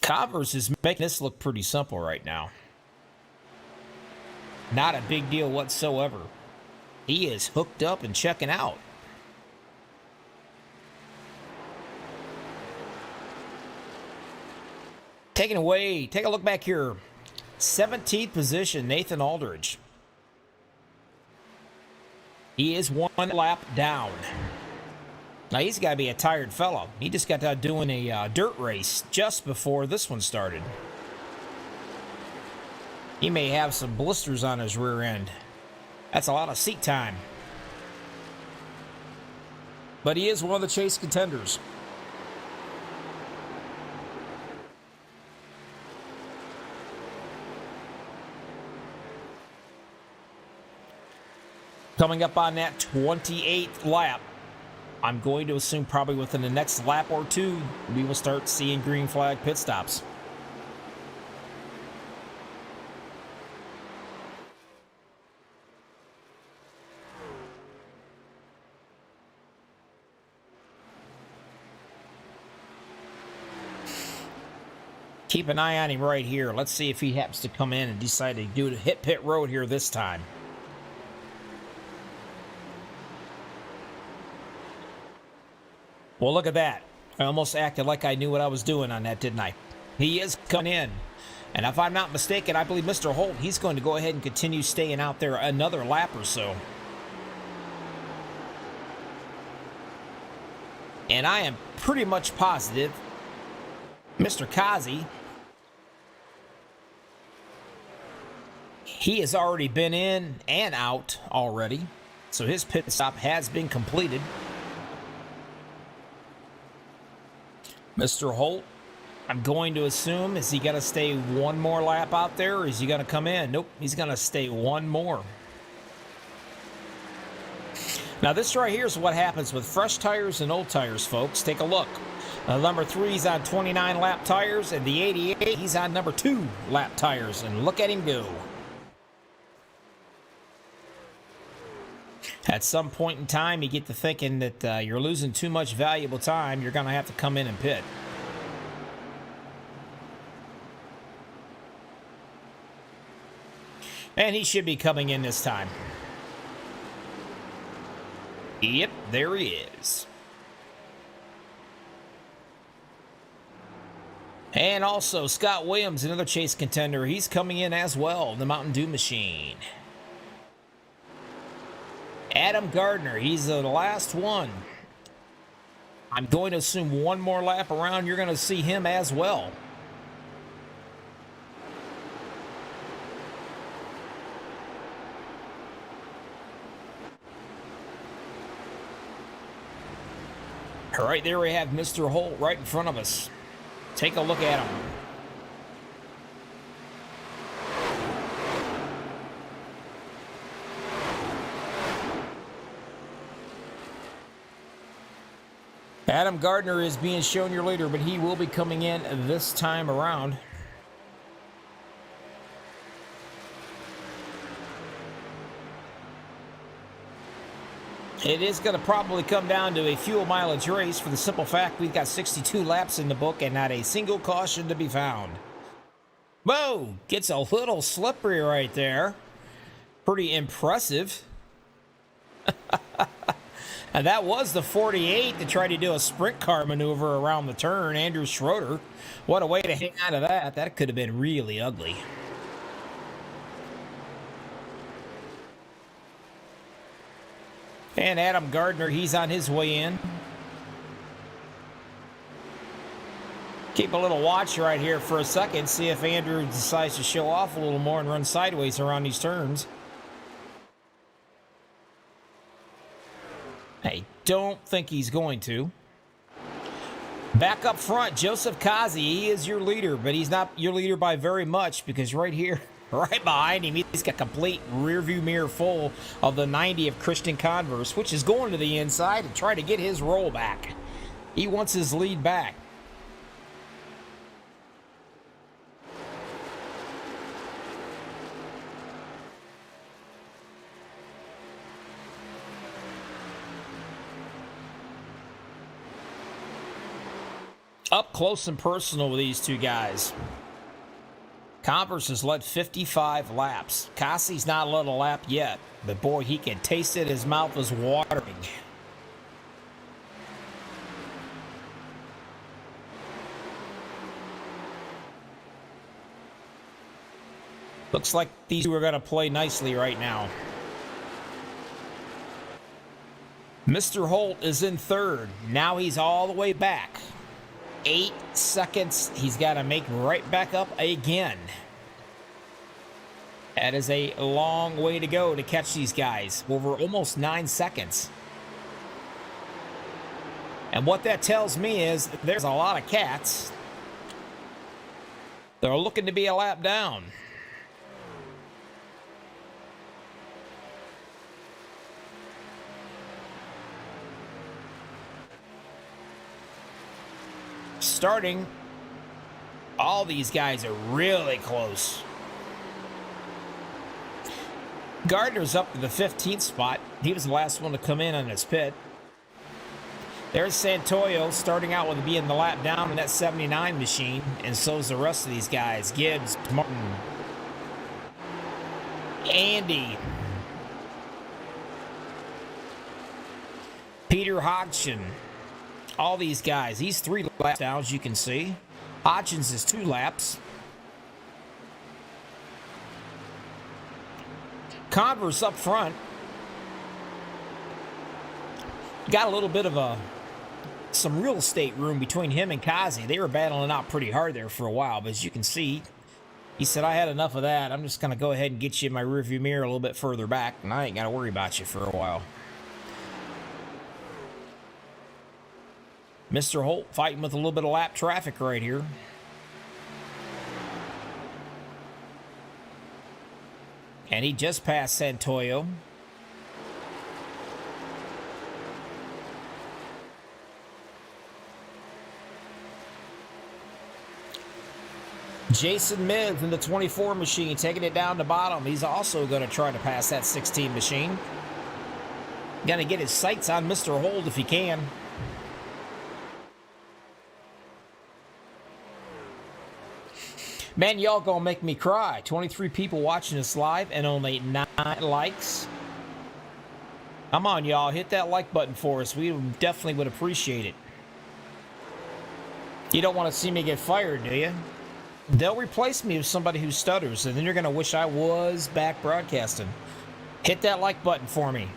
Converse is making this look pretty simple right now. Not a big deal whatsoever. He is hooked up and checking out. Taking away, take a look back here. 17th position, Nathan Aldridge. He is one lap down. Now, he's got to be a tired fellow. He just got done doing a dirt race just before this one started. He may have some blisters on his rear end. That's a lot of seat time. But he is one of the chase contenders. Coming up on that 28th lap, I'm going to assume probably within the next lap or two, we will start seeing green flag pit stops. Keep an eye on him right here. Let's see if he happens to come in and decide to do hit pit road here this time. Well, look at that. I almost acted like I knew what I was doing on that, didn't I? He is coming in. And if I'm not mistaken, I believe Mr. Holt, he's going to go ahead and continue staying out there another lap or so. And I am pretty much positive Mr. Kazi, he has already been in and out already. So his pit stop has been completed. Mr. Holt, I'm going to assume, is he going to stay one more lap out there, or is he going to come in? Nope, he's going to stay one more. Now, this right here is what happens with fresh tires and old tires, folks. Take a look. Number 3 is on 29 lap tires, and the 88, he's on number 2 lap tires, and look at him go. At some point in time, you get to thinking that you're losing too much valuable time. You're going to have to come in and pit. And he should be coming in this time. Yep, there he is. And also, Scott Williams, another chase contender. He's coming in as well, the Mountain Dew machine. Adam Gardner, he's the last one. I'm going to assume one more lap around, you're going to see him as well. All right, there we have Mr. Holt right in front of us. Take a look at him. Adam Gardner is being shown your leader, but he will be coming in this time around. It is going to probably come down to a fuel mileage race for the simple fact we've got 62 laps in the book and not a single caution to be found. Whoa, gets a little slippery right there. Pretty impressive. And that was the 48 to try to do a sprint car maneuver around the turn. Andrew Schroeder. What a way to hang on to that. That could have been really ugly. And Adam Gardner, he's on his way in. Keep a little watch right here for a second. See if Andrew decides to show off a little more and run sideways around these turns. I don't think he's going to. Back up front, Joseph Kazi, he is your leader, but he's not your leader by very much because right here, right behind him, he's got complete rear view mirror full of the 90 of Christian Converse, which is going to the inside to try to get his roll back. He wants his lead back. Up close and personal with these two guys. Converse has led 55 laps. Cassie's not led a lap yet, but boy, he can taste it. His mouth is watering. Looks like these two are going to play nicely right now. Mr. Holt is in third. Now he's all the way back. 8 seconds. He's got to make right back up again. That is a long way to go to catch these guys. Over almost 9 seconds. And what that tells me is there's a lot of cats. They're looking to be a lap down. Starting, all these guys are really close. Gardner's up to the 15th spot. He was the last one to come in on his pit. There's Santoyo starting out with being the lap down in that 79 machine, and so is the rest of these guys. Gibbs, Martin, Andy, Peter Hodgson. All these guys. He's 3 laps down, as you can see. Hodgins is 2 laps. Converse up front. Got a little bit of some real estate room between him and Kazi. They were battling out pretty hard there for a while, but as you can see, he said, I had enough of that. I'm just going to go ahead and get you in my rearview mirror a little bit further back, and I ain't got to worry about you for a while. Mr. Holt fighting with a little bit of lap traffic right here. And he just passed Santoyo. Jason Miz in the 24 machine, taking it down to bottom. He's also going to try to pass that 16 machine. Going to get his sights on Mr. Holt if he can. Man, y'all gonna make me cry. 23 people watching this live and only 9 likes. Come on, y'all. Hit that like button for us. We definitely would appreciate it. You don't want to see me get fired, do you? They'll replace me with somebody who stutters, and then you're going to wish I was back broadcasting. Hit that like button for me.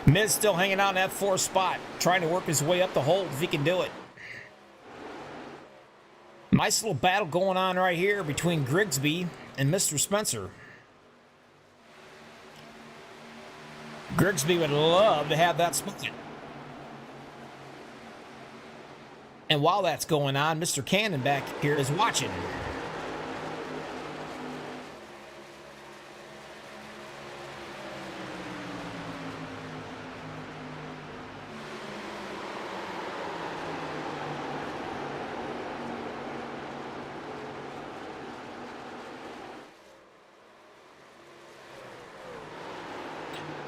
Miz still hanging out in that 4th spot, trying to work his way up the hole if he can do it. Nice little battle going on right here between Grigsby and Mr. Spencer. Grigsby would love to have that spot. And while that's going on, Mr. Cannon back here is watching.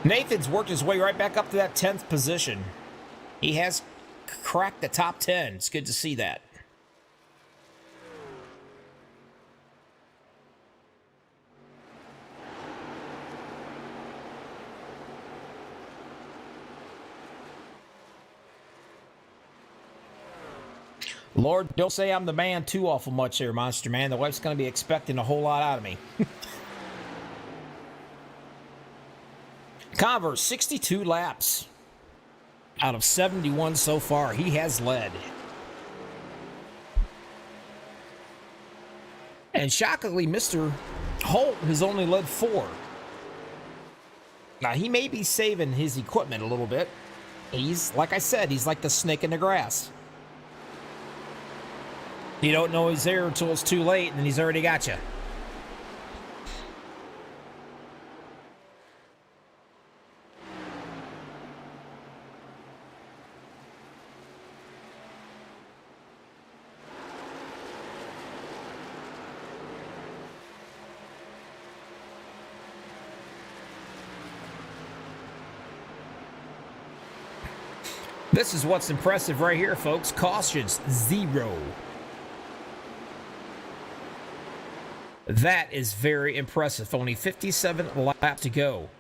Nathan's worked his way right back up to that 10th position. He has cracked the top 10. It's good to see that. Lord, don't say I'm the man too awful much here, Monster Man. The wife's going to be expecting a whole lot out of me. Converse, 62 laps out of 71 so far. He has led. And shockingly, Mr. Holt has only led 4. Now, he may be saving his equipment a little bit. He's, like I said, he's like the snake in the grass. You don't know he's there until it's too late, and then he's already got you. This is what's impressive right here, folks. Cautions, 0. That is very impressive. Only 57 laps to go.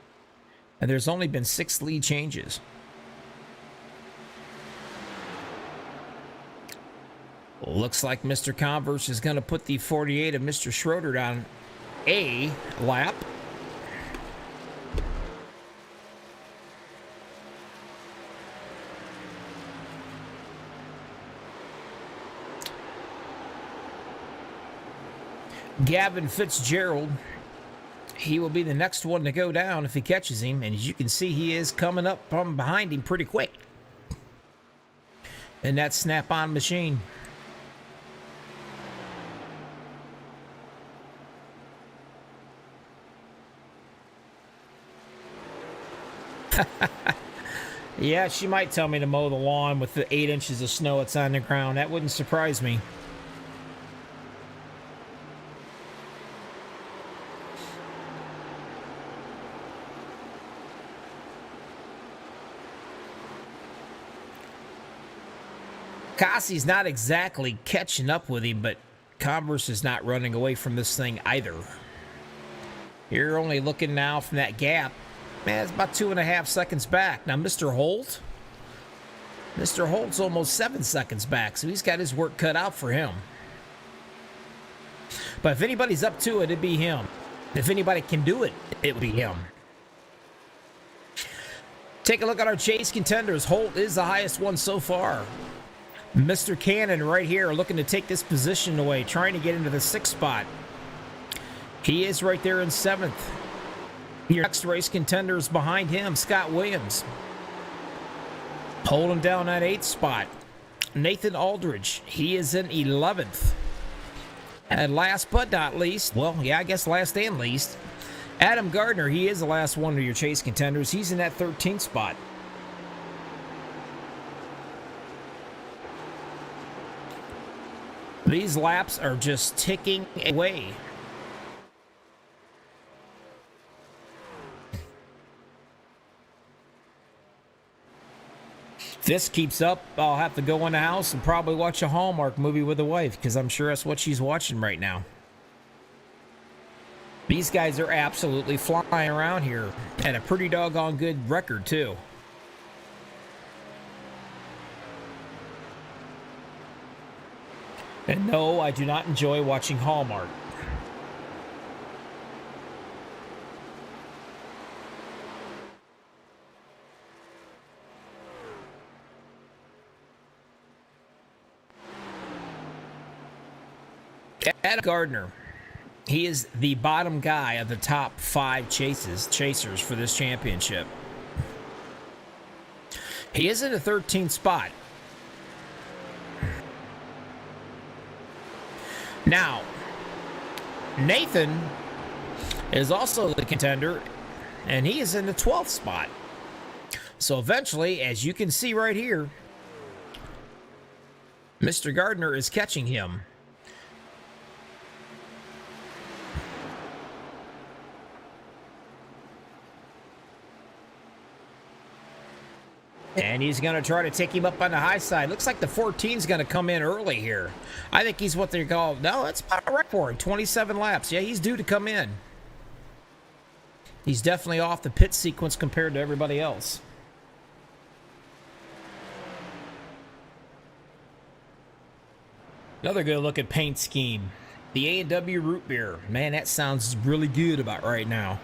And there's only been 6 lead changes. Looks like Mr. Converse is going to put the 48 of Mr. Schroeder down a lap. Gavin Fitzgerald, he will be the next one to go down if he catches him. And as you can see, he is coming up from behind him pretty quick in that snap-on machine. Yeah, she might tell me to mow the lawn with the 8 inches of snow that's on the ground. That wouldn't surprise me. Cassie's not exactly catching up with him, but Converse is not running away from this thing either. You're only looking now from that gap. Man, it's about 2.5 seconds back. Now, Mr. Holt. Mr. Holt's almost 7 seconds back, so he's got his work cut out for him. But if anybody's up to it, it'd be him. If anybody can do it, it would be him. Take a look at our chase contenders. Holt is the highest one so far. Mr. Cannon right here looking to take this position away, trying to get into the 6th spot. He is right there in 7th. Your next race contender is behind him, Scott Williams. Holding down that 8th spot. Nathan Aldridge, he is in 11th. And last but not least, well, yeah, I guess last and least, Adam Gardner, he is the last one of your chase contenders. He's in that 13th spot. These laps are just ticking away. If this keeps up, I'll have to go in the house and probably watch a Hallmark movie with the wife, because I'm sure that's what she's watching right now. These guys are absolutely flying around here at a pretty doggone good record, too. And no, I do not enjoy watching Hallmark. Adam Gardner, he is the bottom guy of the top 5 chasers for this championship. He is in the 13th spot. Now, Nathan is also the contender, and he is in the 12th spot. So eventually, as you can see right here, Mr. Gardner is catching him. And he's going to try to take him up on the high side. Looks like the 14 is going to come in early here. I think he's what they call, no, that's about right for him. 27 laps. Yeah, he's due to come in. He's definitely off the pit sequence compared to everybody else. Another good look at paint scheme. The A&W root beer. Man, that sounds really good about right now.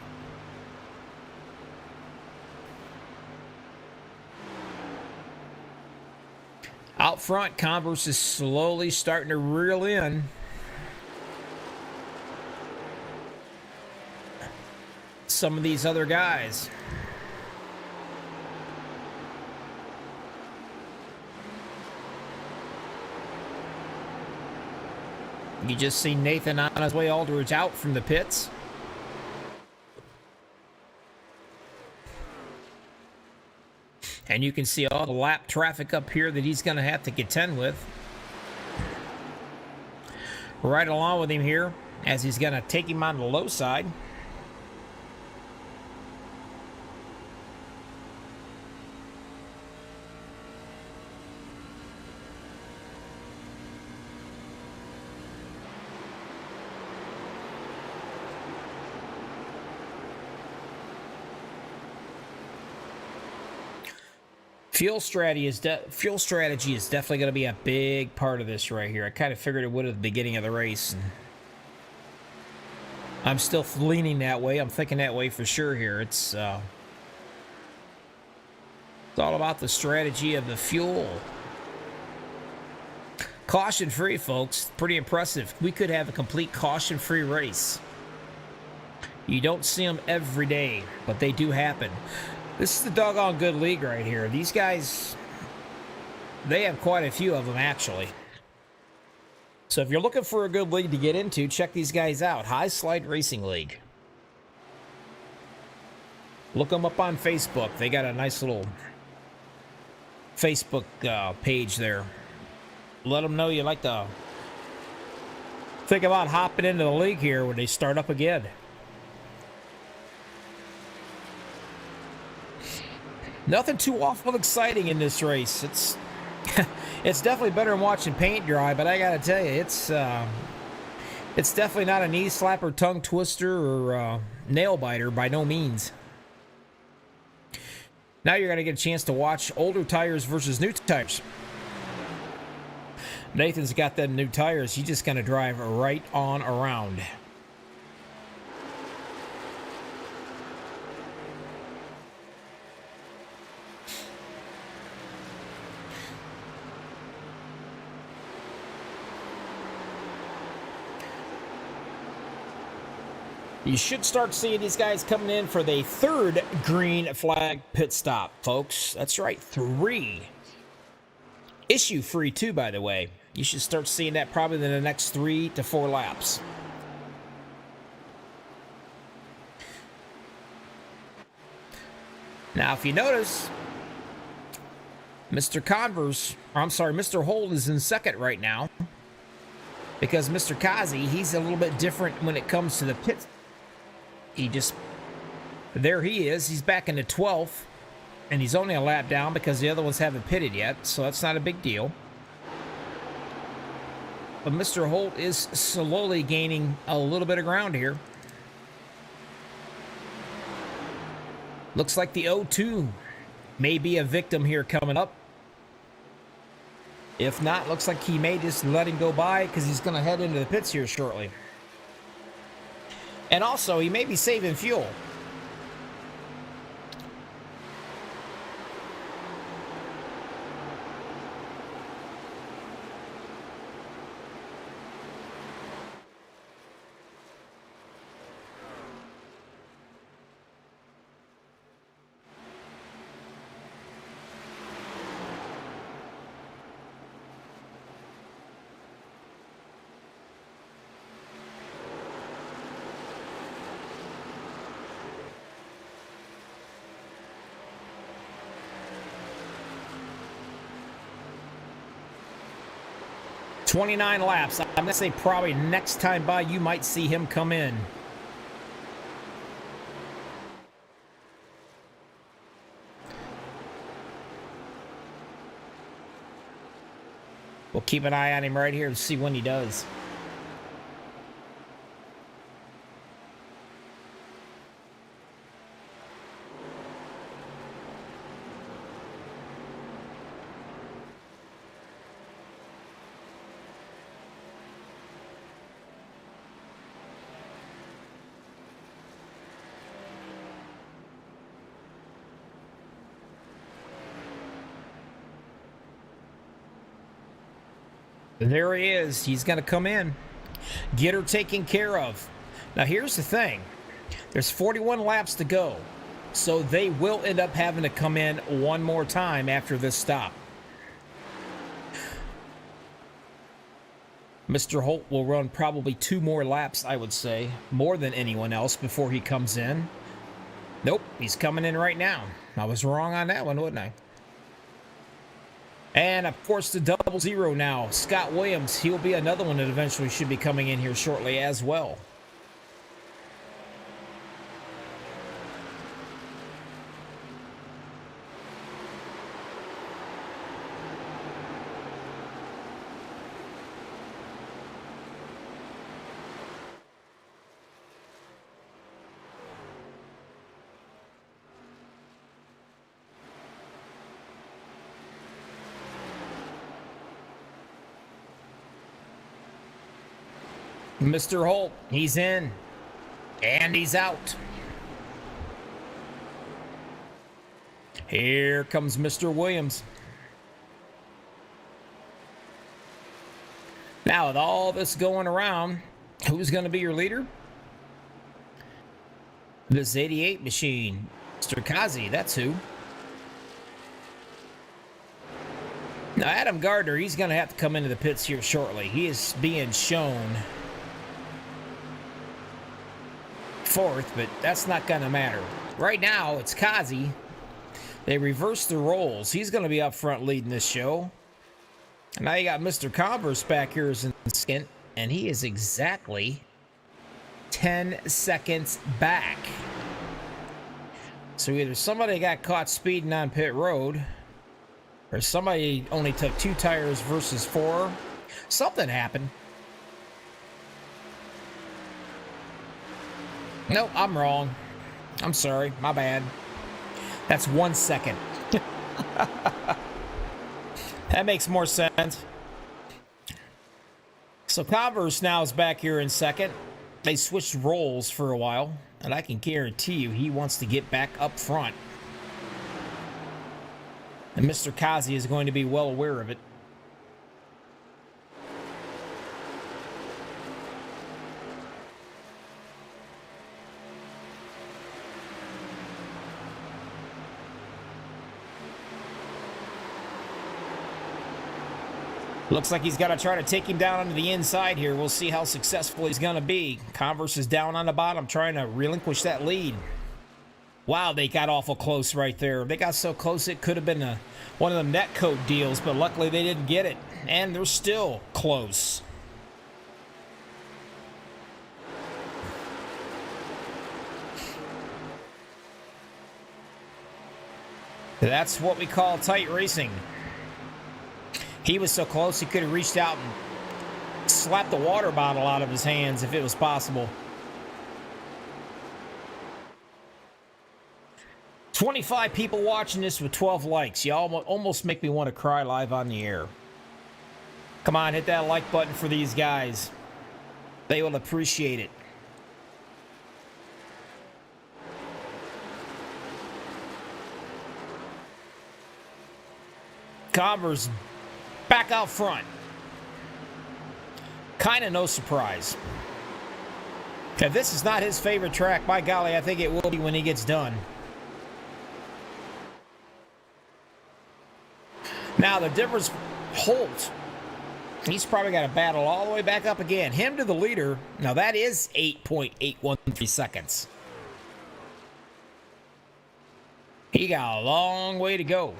Out front, Converse is slowly starting to reel in. Some of these other guys. You just see Nathan on his way, Aldridge out from the pits. And you can see all the lap traffic up here that he's going to have to contend with. Right along with him here, as he's going to take him on the low side. Fuel strategy is definitely going to be a big part of this right here. I kind of figured it would at the beginning of the race. And I'm still leaning that way. I'm thinking that way for sure here. It's all about the strategy of the fuel. Caution-free, folks. Pretty impressive. We could have a complete caution-free race. You don't see them every day, but they do happen. This is the doggone good league right here. These guys, they have quite a few of them, actually. So if you're looking for a good league to get into, check these guys out. High Slide Racing League. Look them up on Facebook. They got a nice little Facebook page there. Let them know you like to think about hopping into the league here when they start up again. Nothing too awful exciting in this race. It's it's definitely better than watching paint dry, but I gotta tell you, it's definitely not a knee slapper, tongue twister, or nail biter by no means. Now you're gonna get a chance to watch older tires versus new tires. Nathan's got them new tires. He's just gonna drive right on around. You should start seeing these guys coming in for the third green flag pit stop, folks. That's right, 3. Issue free too, by the way. You should start seeing that probably in the next 3 to 4 laps. Now, if you notice, Mr. Holt is in second right now. Because Mr. Kazi, he's a little bit different when it comes to the pit. There he is. He's back into 12th. And he's only a lap down because the other ones haven't pitted yet. So that's not a big deal. But Mr. Holt is slowly gaining a little bit of ground here. Looks like the 0-2 may be a victim here coming up. If not, looks like he may just let him go by because he's going to head into the pits here shortly. And also, he may be saving fuel. "29 laps. I'm going to say probably next time by you might see him come in. We'll keep an eye on him right here to see when he does. There he is. He's going to come in. Get her taken care of. Now, here's the thing. There's 41 laps to go. So they will end up having to come in one more time after this stop. Mr. Holt will run probably 2 more laps, I would say. More than anyone else before he comes in. Nope, he's coming in right now. I was wrong on that one, wasn't I? And, of course, the 00 now. Scott Williams, he'll be another one that eventually should be coming in here shortly as well. Mr. Holt, he's in. And he's out. Here comes Mr. Williams. Now, with all this going around, who's going to be your leader? This 88 machine. Mr. Kazi, that's who. Now, Adam Gardner, he's going to have to come into the pits here shortly. He is being shown fourth, but that's not going to matter. Right now, it's Kazi. They reversed the roles. He's going to be up front leading this show. And now you got Mr. Converse back here as in second, and he is exactly 10 seconds back. So either somebody got caught speeding on pit road, or somebody only took 2 tires versus 4. Something happened. Nope, I'm wrong. I'm sorry, my bad. That's 1 second. That makes more sense. So Converse now is back here in second. They switched roles for a while, and I can guarantee you he wants to get back up front. And Mr. Kazi is going to be well aware of it. Looks like he's got to try to take him down onto the inside here. We'll see how successful he's going to be. Converse is down on the bottom, trying to relinquish that lead. Wow, they got awful close right there. They got so close it could have been one of them net code deals, but luckily they didn't get it. And they're still close. That's what we call tight racing. He was so close he could have reached out and slapped the water bottle out of his hands if it was possible. 25 people watching this with 12 likes. You almost make me want to cry live on the air. Come on, hit that like button for these guys. They will appreciate it. Converse back out front. Kind of no surprise. If this is not his favorite track, by golly, I think it will be when he gets done. Now, the difference, Holt, he's probably got to battle all the way back up again. Him to the leader, now that is 8.813 seconds. He got a long way to go.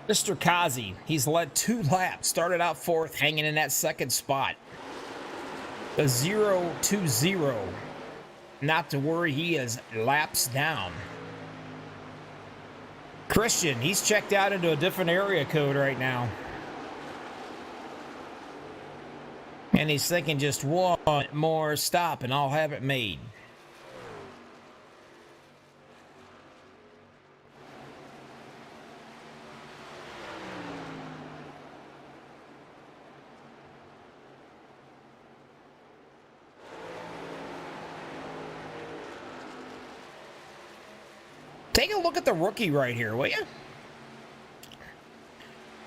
Mr. Kazi, he's led 2 laps, started out 4th, hanging in that 2nd spot. A 0-2-0. Not to worry, he is laps down. Christian, he's checked out into a different area code right now. And he's thinking just one more stop and I'll have it made. Take a look at the rookie right here, will you?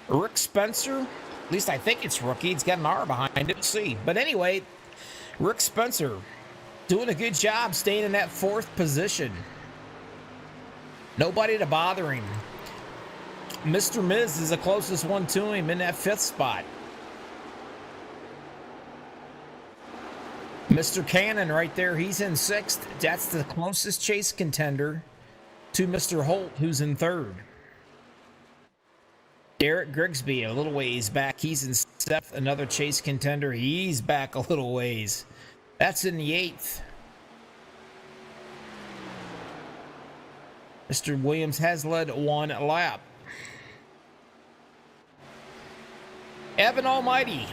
Rick Spencer. At least I think it's rookie. It's got an R behind it. Let's see. But anyway, Rick Spencer doing a good job staying in that 4th position. Nobody to bother him. Mr. Miz is the closest one to him in that 5th spot. Mr. Cannon right there, he's in 6th. That's the closest chase contender to Mr. Holt, who's in 3rd. Derek Grigsby a little ways back. He's in 7th. Another chase contender. He's back a little ways. That's in the 8th. Mr. Williams has led one lap. Evan Almighty.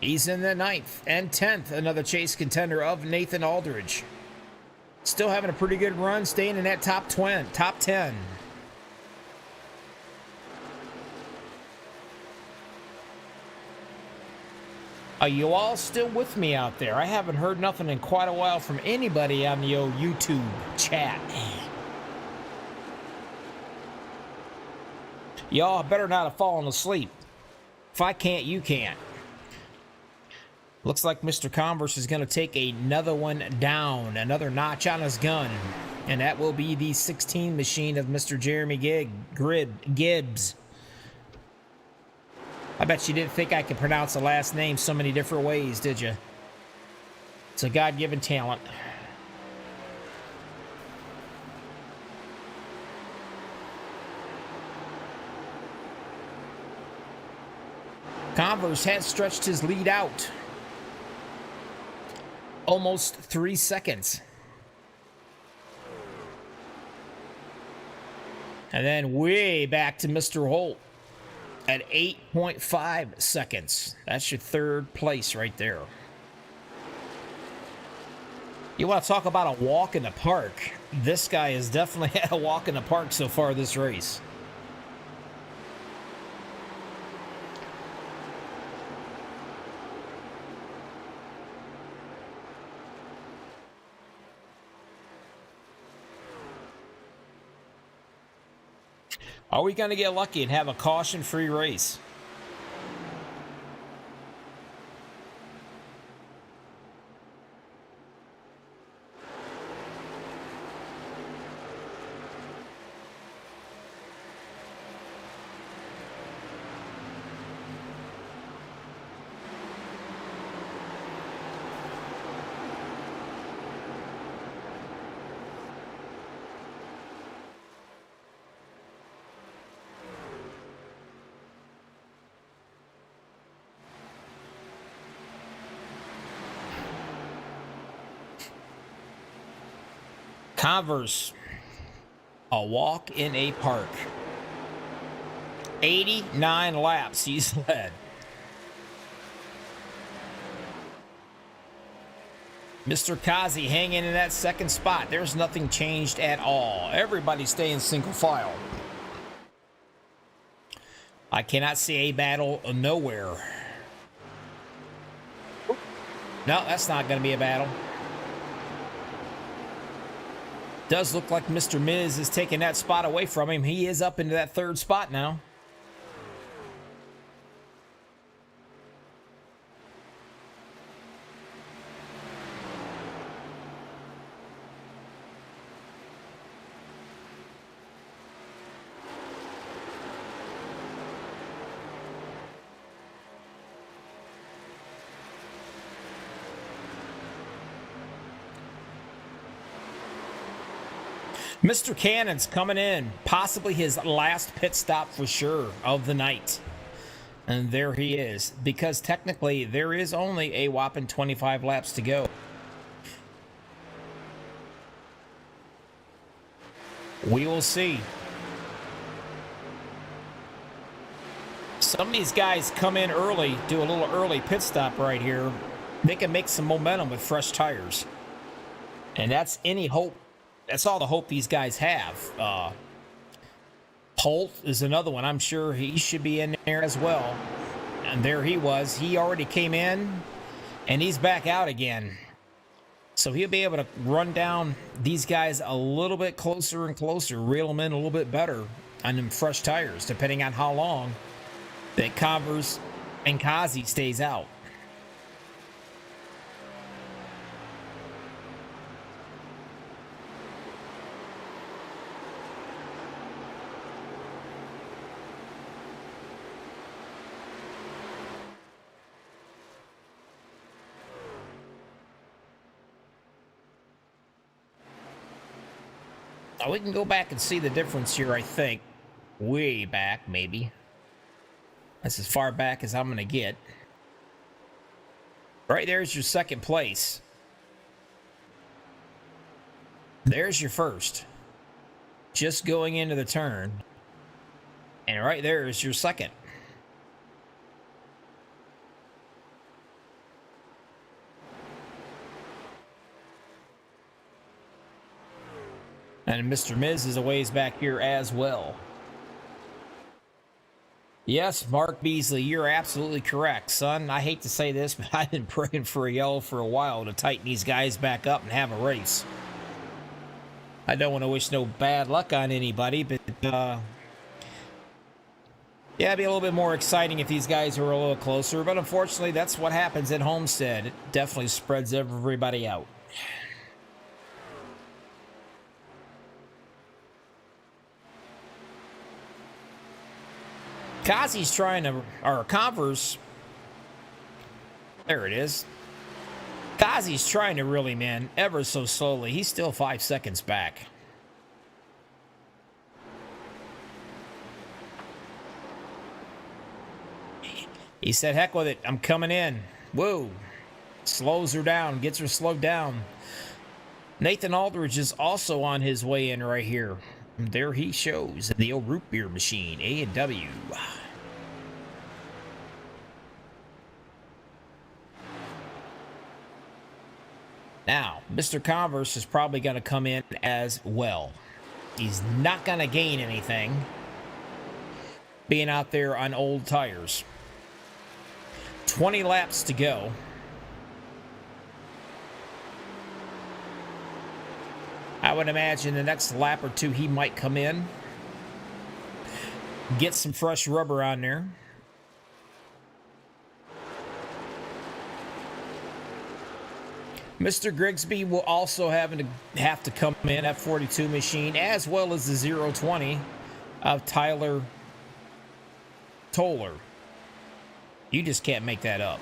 He's in the 9th and 10th. Another chase contender of Nathan Aldridge. Still having a pretty good run, staying in that top 10. Are you all still with me out there? I haven't heard nothing in quite a while from anybody on the old YouTube chat. Y'all better not have fallen asleep. If I can't, you can't. Looks like Mr. Converse is going to take another one down, another notch on his gun. And that will be the 16 machine of Mr. Jeremy Gibbs. I bet you didn't think I could pronounce the last name so many different ways, did you? It's a God-given talent. Converse has stretched his lead out. Almost 3 seconds. And then way back to Mr. Holt at 8.5 seconds. That's your third place right there. You want to talk about a walk in the park? This guy has definitely had a walk in the park so far this race. Are we going to get lucky and have a caution-free race? Converse, a walk in a park. 89 laps he's led. Mr. Kazi hanging in that second spot. There's nothing changed at all. Everybody's staying single file. I cannot see a battle nowhere. No, that's not going to be a battle. Does look like Mr. Miz is taking that spot away from him. He is up into that third spot now. Mr. Cannon's coming in, possibly his last pit stop for sure of the night. And there he is, because technically there is only a whopping 25 laps to go. We will see. Some of these guys come in early, do a little early pit stop right here. They can make some momentum with fresh tires. And that's any hope. That's all the hope these guys have. Holt is another one. I'm sure he should be in there as well. And there he was. He already came in, and he's back out again. So he'll be able to run down these guys a little bit closer and closer, reel them in a little bit better on them fresh tires, depending on how long that Converse and Kazi stays out. Now we can go back and see the difference here, I think. Way back, maybe. That's as far back as I'm going to get. Right there's your second place. There's your first. just going into the turn. And right there is your second. And Mr. Miz is a ways back here as well. Yes, Mark Beasley, you're absolutely correct, son. I hate to say this, but I've been praying for a yellow for a while to tighten these guys back up and have a race. I don't want to wish no bad luck on anybody, but yeah, it'd be a little bit more exciting if these guys were a little closer. But unfortunately, that's what happens at Homestead. It definitely spreads everybody out. Kazi's trying to, or Converse, there it is. Kazi's trying to really, man, ever so slowly. He's still 5 seconds back. He said, heck with it, I'm coming in. Whoa. Slows her down, gets her slowed down. Nathan Aldridge is also on his way in right here. There he shows the old root beer machine, A&W. Now, Mr. Converse is probably going to come in as well. He's not going to gain anything being out there on old tires. 20 laps to go. I would imagine the next lap or two he might come in, get some fresh rubber on there. Mr. Grigsby will also have to come in at 42 machine, as well as the 020 of Tyler Toller. You just can't make that up.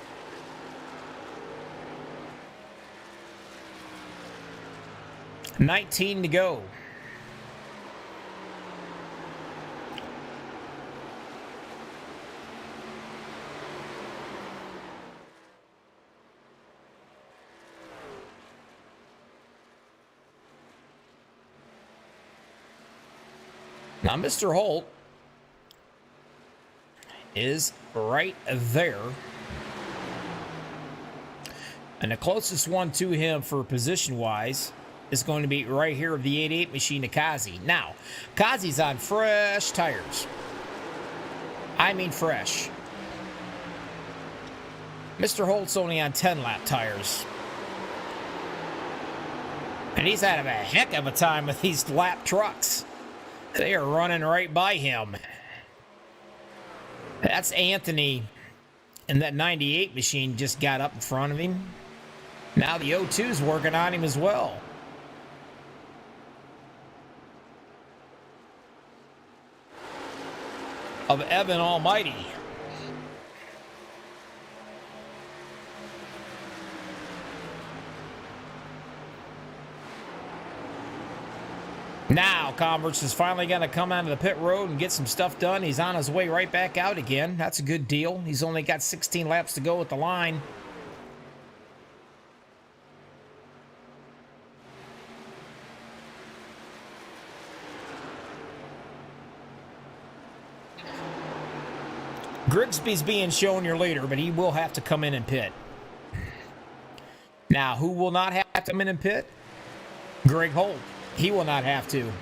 $19 to go. Now, Mr. Holt is right there. And the closest one to him for position-wise is going to be right here of the 88 machine to Kazi. Now, Kazi's on fresh tires. I mean fresh. Mr. Holt's only on 10-lap tires. And he's having a heck of a time with these lap trucks. They are running right by him. That's Anthony. And that 98 machine just got up in front of him. Now the 02's working on him as well. Of Evan Almighty. Now, Converse is finally going to come onto the pit road and get some stuff done. He's on his way right back out again. That's a good deal. He's only got 16 laps to go at the line. Grigsby's being shown your leader, but he will have to come in and pit. Now, who will not have to come in and pit? Greg Holt. He will not have to.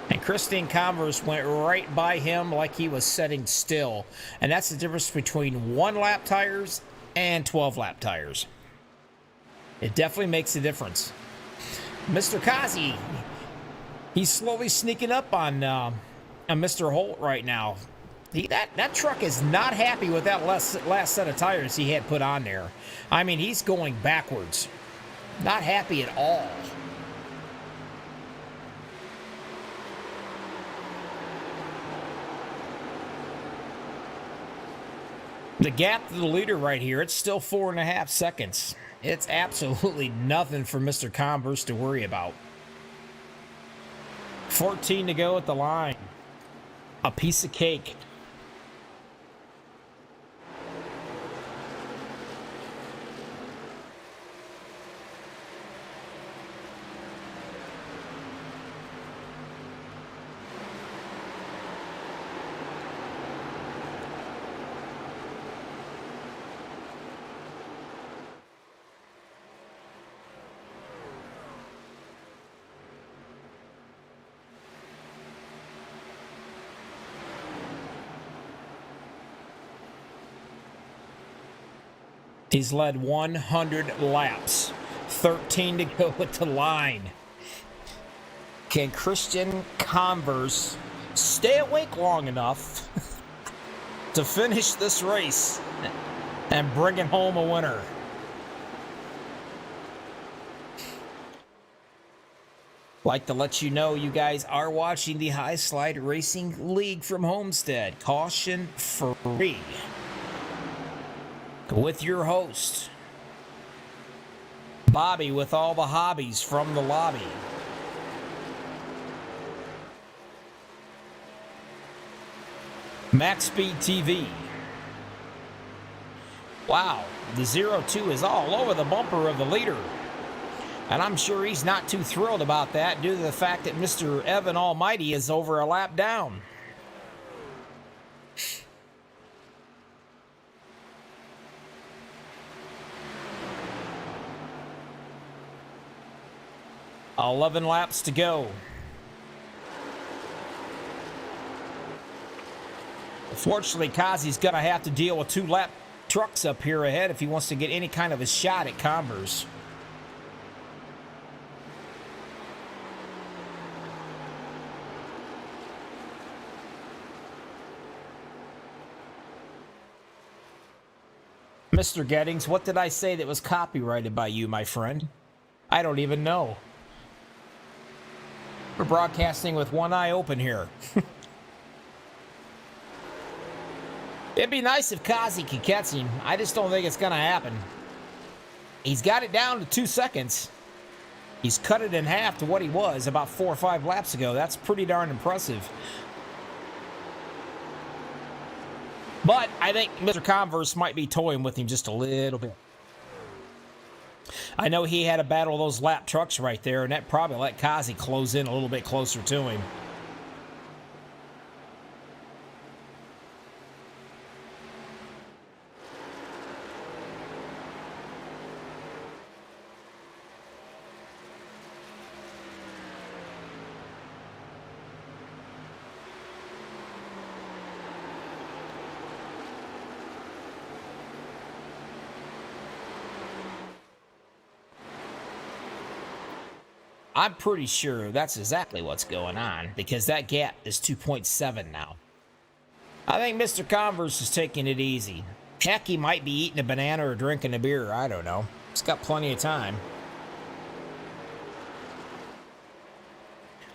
And Christine Converse went right by him like he was sitting still. And that's the difference between 1-lap tires and 12-lap tires. It definitely makes a difference. Mr. Kazi, he's slowly sneaking up on Mr. Holt right now. That truck is not happy with that last set of tires he had put on there. I mean, he's going backwards. Not happy at all. The gap to the leader right here, it's still 4.5 seconds. It's absolutely nothing for Mr. Converse to worry about. 14 to go at the line. A piece of cake. He's led 100 laps, 13 to go at the line. Can Christian Converse stay awake long enough to finish this race and bring it home a winner? Like to let you know you guys are watching the High Slide Racing League from Homestead. Caution free. With your host, Bobby, with all the hobbies from the lobby. MaxspeedTV. Wow, the 0-2 is all over the bumper of the leader. And I'm sure he's not too thrilled about that due to the fact that Mr. Evan Almighty is over a lap down. "11 laps to go. Fortunately, Kazi's going to have to deal with 2-lap trucks up here ahead if he wants to get any kind of a shot at Converse. Mr. Gettings, what did I say that was copyrighted by you, my friend? I don't even know. We're broadcasting with one eye open here. It'd be nice if Kazi could catch him. I just don't think it's going to happen. He's got it down to 2 seconds. He's cut it in half to what he was about 4 or 5 laps ago. That's pretty darn impressive. But I think Mr. Converse might be toying with him just a little bit. I know he had to battle those lap trucks right there, and that probably let Kazi close in a little bit closer to him. I'm pretty sure that's exactly what's going on, because that gap is 2.7 now. I think Mr. Converse is taking it easy. Heck, he might be eating a banana or drinking a beer. I don't know. He's got plenty of time.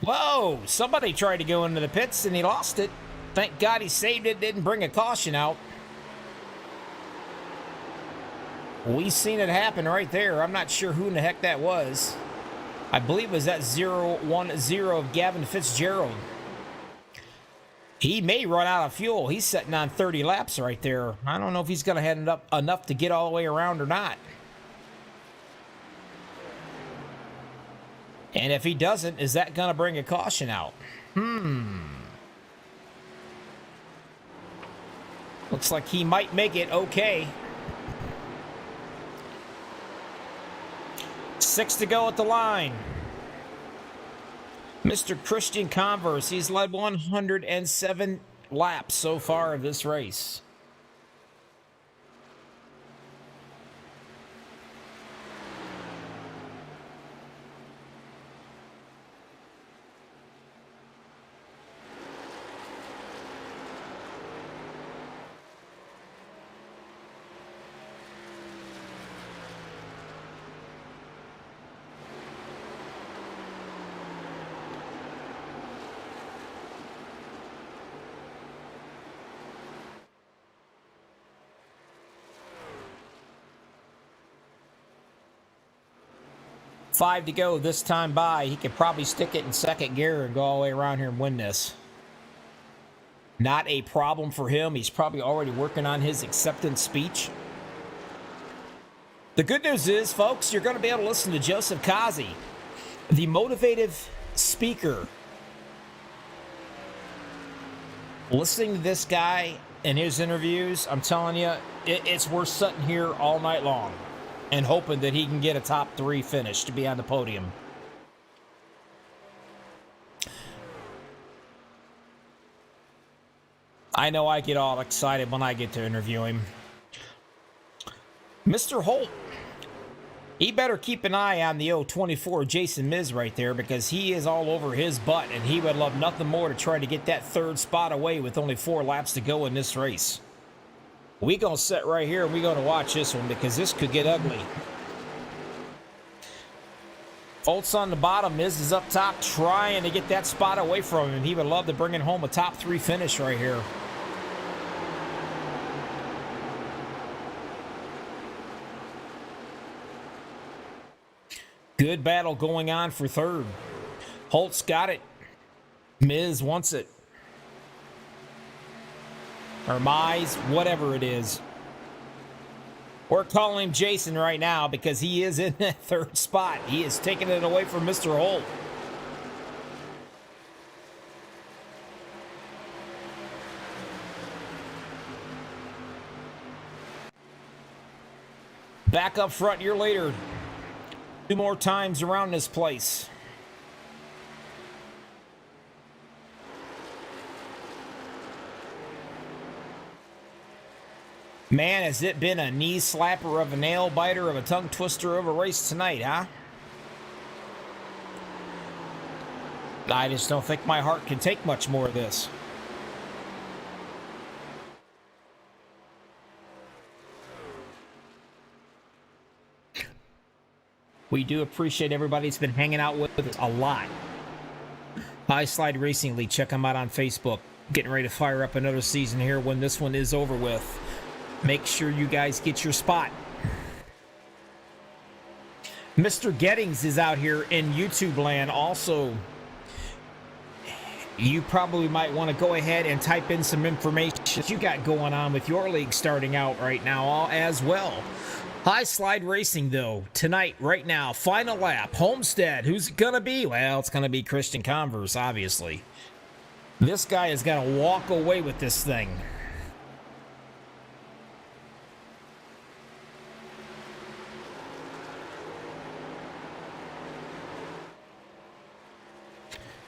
Whoa! Somebody tried to go into the pits and he lost it. Thank God he saved it, didn't bring a caution out. We've seen it happen right there. I'm not sure who in the heck that was. I believe it was that 010 of Gavin Fitzgerald. He may run out of fuel. He's sitting on 30 laps right there. I don't know if he's going to have enough to get all the way around or not. And if he doesn't, is that going to bring a caution out? Looks like he might make it okay. 6 to go at the line. Mr. Christian Converse, he's led 107 laps so far of this race. Five to go this time by. He could probably stick it in second gear and go all the way around here and win this. Not a problem for him. He's probably already working on his acceptance speech. The good news is, folks, you're going to be able to listen to Joseph Kazi, the motivative speaker. Listening to this guy and his interviews, I'm telling you, it's worth sitting here all night long and hoping that he can get a top 3 finish to be on the podium. I know I get all excited when I get to interview him. Mr. Holt, he better keep an eye on the 024 Jason Miz right there, because he is all over his butt, and he would love nothing more to try to get that third spot away with only 4 laps to go in this race. We gonna sit right here and we gonna watch this one, because this could get ugly. Holt's on the bottom, Miz is up top trying to get that spot away from him. He would love to bring it home a top 3 finish right here. Good battle going on for third. Holt's got it. Miz wants it. Or Mize, whatever it is. We're calling him Jason right now because he is in that third spot. He is taking it away from Mr. Holt. Back up front, your leader. 2 more times around this place. Man, has it been a knee slapper of a nail biter of a tongue twister of a race tonight, huh? I just don't think my heart can take much more of this. We do appreciate everybody that's been hanging out with us a lot. High Slide Racing League, check them out on Facebook. Getting ready to fire up another season here when this one is over with. Make sure you guys get your spot. Mr. Gettings is out here in YouTube land also. You probably might want to go ahead and type in some information that you got going on with your league starting out right now as well. High Slide Racing, though, tonight, right now, final lap, Homestead. Who's it going to be? Well, it's going to be Christian Converse, obviously. This guy is going to walk away with this thing.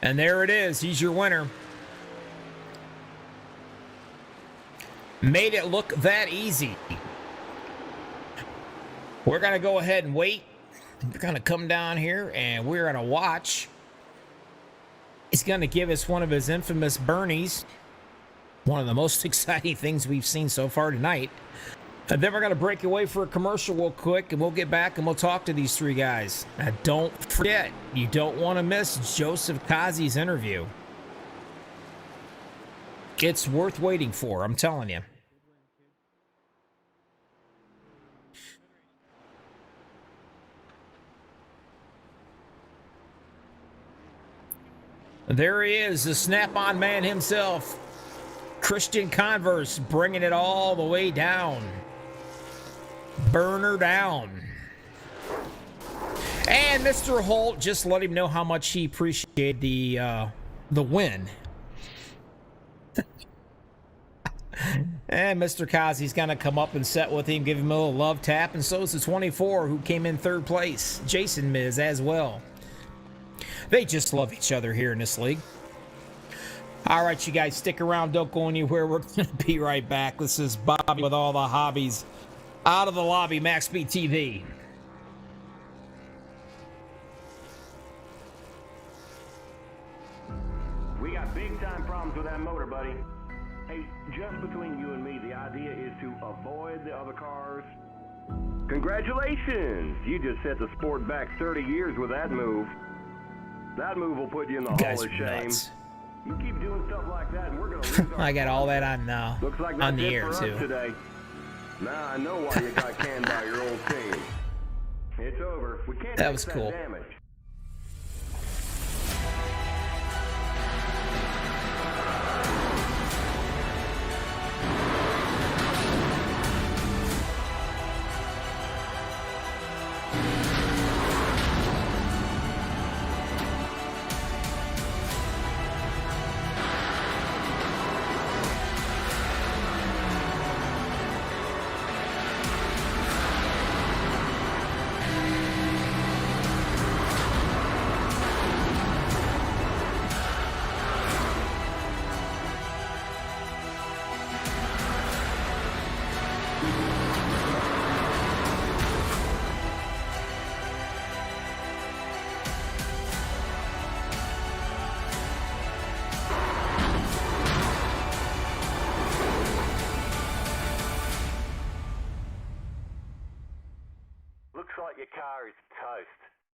And there it is. He's your winner. Made it look that easy. We're going to go ahead and wait. We're going to come down here and we're going to watch. He's going to give us one of his infamous Bernies. One of the most exciting things we've seen so far tonight. And then we're going to break away for a commercial real quick, and we'll get back and we'll talk to these 3 guys. Now, don't forget, you don't want to miss Joseph Kazi's interview. It's worth waiting for, I'm telling you. There he is, the snap-on man himself. Christian Converse bringing it all the way down. Burner down. And Mr. Holt, just let him know how much he appreciated the win. And Mr. Kazi's going to come up and set with him, give him a little love tap, and so is the 24 who came in 3rd place, Jason Miz, as well. They just love each other here in this league. All right, you guys, stick around. Don't go anywhere. We're going to be right back. This is Bobby with all the hobbies. Out of the lobby, MaxspeedTV. We got big-time problems with that motor, buddy. Hey, just between you and me, the idea is to avoid the other cars. Congratulations! You just set the sport back 30 years with that move. That move will put you in the hall of shame. Nuts. You keep doing stuff like that, and we're gonna lose our I got all that on Looks like on the that's it air for us too. Today. Now I know why you got canned by your old team. It's over. We can't That was fix cool. damage.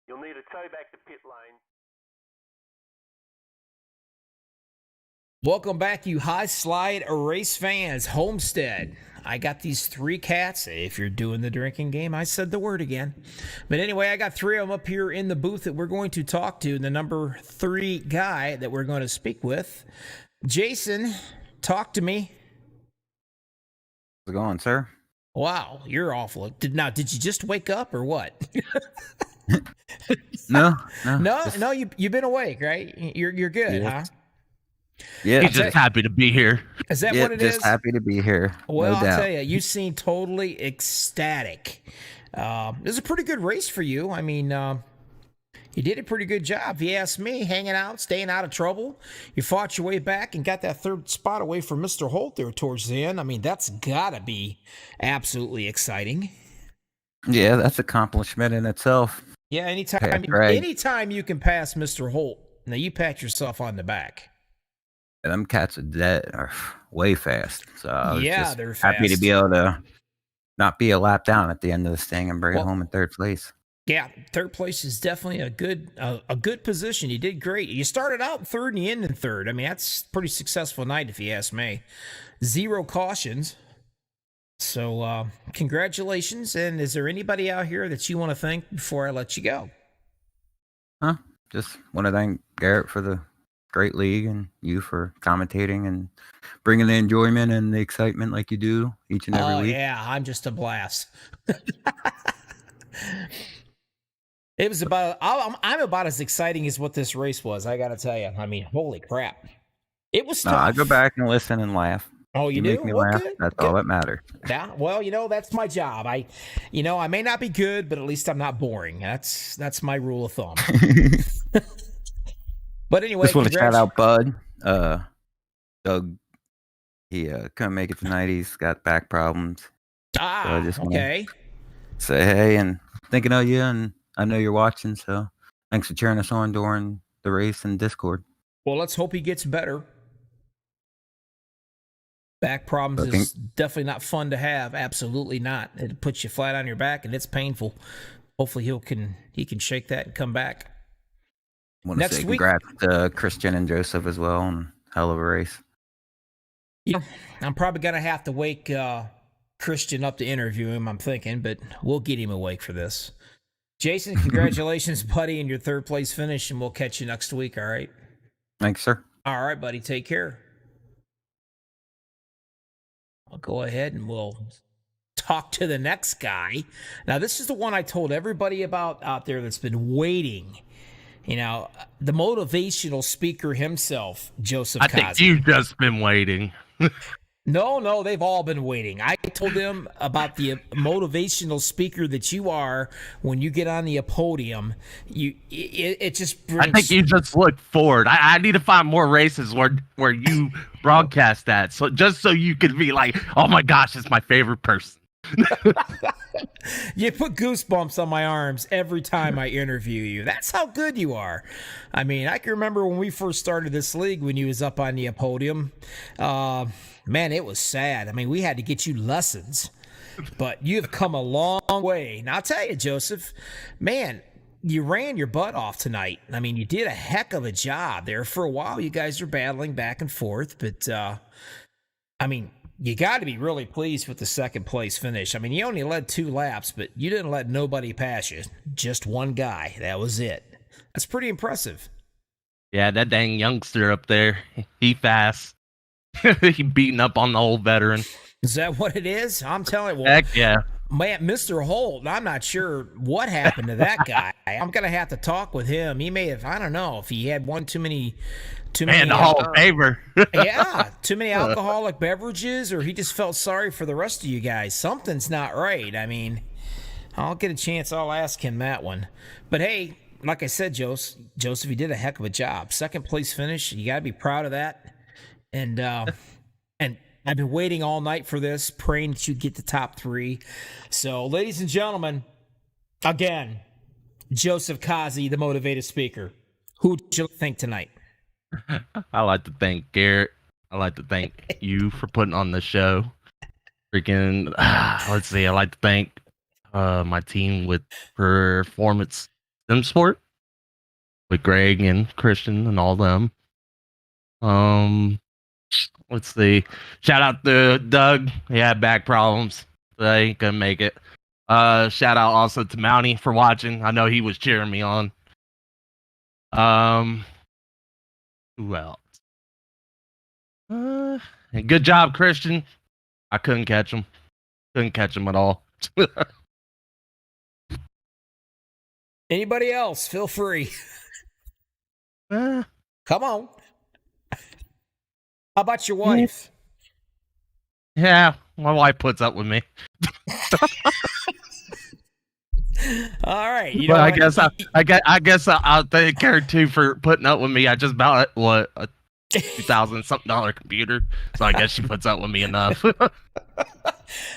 You'll need a tow back to pit lane. Welcome back, you high slide race fans. Homestead. I got these 3 cats. If you're doing the drinking game, I said the word again. But anyway, I got 3 of them up here in the booth that we're going to talk to. The number 3 guy that we're going to speak with. Jason, talk to me. How's it going, sir? Wow, you're awful. Did you just wake up or what? No. No, you've been awake, right? You're good, Yeah. huh? Yeah, He's just happy to be here. Is that yeah, what it is? just happy to be here. Well, no I'll doubt. tell you, you seem totally ecstatic. It was a pretty good race for you. I mean, you did a pretty good job. If you ask me, hanging out, staying out of trouble. You fought your way back and got that 3rd spot away from Mr. Holt there towards the end. I mean, that's got to be absolutely exciting. Yeah, that's accomplishment in itself. Yeah, anytime, Yeah, right. anytime you can pass Mr. Holt, now you pat yourself on the back. And them cats are way fast. So I was Yeah, just they're happy to fast. be able to not be a lap down at the end of this thing and bring it home in 3rd place. Yeah, 3rd place is definitely a good position. You did great. You started out in 3rd and you ended in 3rd. I mean, that's a pretty successful night if you ask me. 0 cautions. So congratulations. And is there anybody out here that you want to thank before I let you go? Just want to thank Garrett for the great league and you for commentating and bringing the enjoyment and the excitement like you do each and every week. Yeah, I'm just a blast. It was I'm about as exciting as what this race was. I got to tell you. I mean, holy crap. It was tough. I go back and listen and laugh. Oh, you do? Make me Well, laugh. good, That's good. all that matters. Yeah, well, that's my job. I may not be good, but at least I'm not boring. That's my rule of thumb. But anyway, Just want to shout out Bud. Doug, he couldn't make it tonight. He's got back problems. So I just wanna okay. say hey and thinking of you, and I know you're watching, so thanks for cheering us on during the race and Discord. Well, let's hope he gets better. Back problems Okay. is definitely not fun to have. Absolutely not. It puts you flat on your back, and it's painful. Hopefully, he can shake that and come back. Want to Next say week- congrats to Christian and Joseph as well, and hell of a race. Yeah, I'm probably gonna have to wake Christian up to interview him. I'm thinking, but we'll get him awake for this. Jason, congratulations, buddy, in your 3rd place finish, and we'll catch you next week. All right. Thanks, sir. All right, buddy. Take care. I'll go ahead and we'll talk to the next guy. Now, this is the one I told everybody about out there that's been waiting. The motivational speaker himself, Joseph I think Kazi. you've just been waiting. No, they've all been waiting. I told them about the motivational speaker that you are when you get on the podium. It just brings... I think you just look forward. I need to find more races where you broadcast that, so you could be like, oh my gosh, it's my favorite person. You put goosebumps on my arms every time I interview you. That's how good you are. I mean, I can remember when we first started this league when you was up on the podium. Man, it was sad. I mean, we had to get you lessons. But you've come a long way. Now, I'll tell you, Joseph, man, you ran your butt off tonight. I mean, you did a heck of a job there. For a while, you guys are battling back and forth. But, I mean, you got to be really pleased with the 2nd place finish. I mean, you only led 2 laps, but you didn't let nobody pass you. Just one guy. That was it. That's pretty impressive. Yeah, that dang youngster up there, he fast. He beating up on the old veteran. Is that what it is? I'm telling you. Well, Heck yeah. man, Mr. Holt, I'm not sure what happened to that guy. I'm going to have to talk with him. He may have, I don't know, if he had one too many... Man, the Hall of Famer. Yeah, too many alcoholic beverages, or he just felt sorry for the rest of you guys. Something's not right. I mean, I'll get a chance. I'll ask him that one. But hey, like I said, Joseph, you did a heck of a job. 2nd place finish. You got to be proud of that. And I've been waiting all night for this, praying that you get the top 3. So, ladies and gentlemen, again, Joseph Kazi, the motivated speaker. Who did you think tonight? I like to thank Garrett. I like to thank you for putting on the show. Freaking, let's see. I like to thank my team with performance Sim Sport with Greg and Christian and all them. Let's see. Shout out to Doug. He had back problems. So he couldn't make it. Shout out also to Mountie for watching. I know he was cheering me on. Who else? Good job, Christian. I couldn't catch him. Couldn't catch him at all. Anybody else? Feel free. Come on. How about your wife? Yeah, my wife puts up with me. All right. You But know I guess I'll thank her too for putting up with me. I just bought a $2,000-something computer, so I guess she puts up with me enough.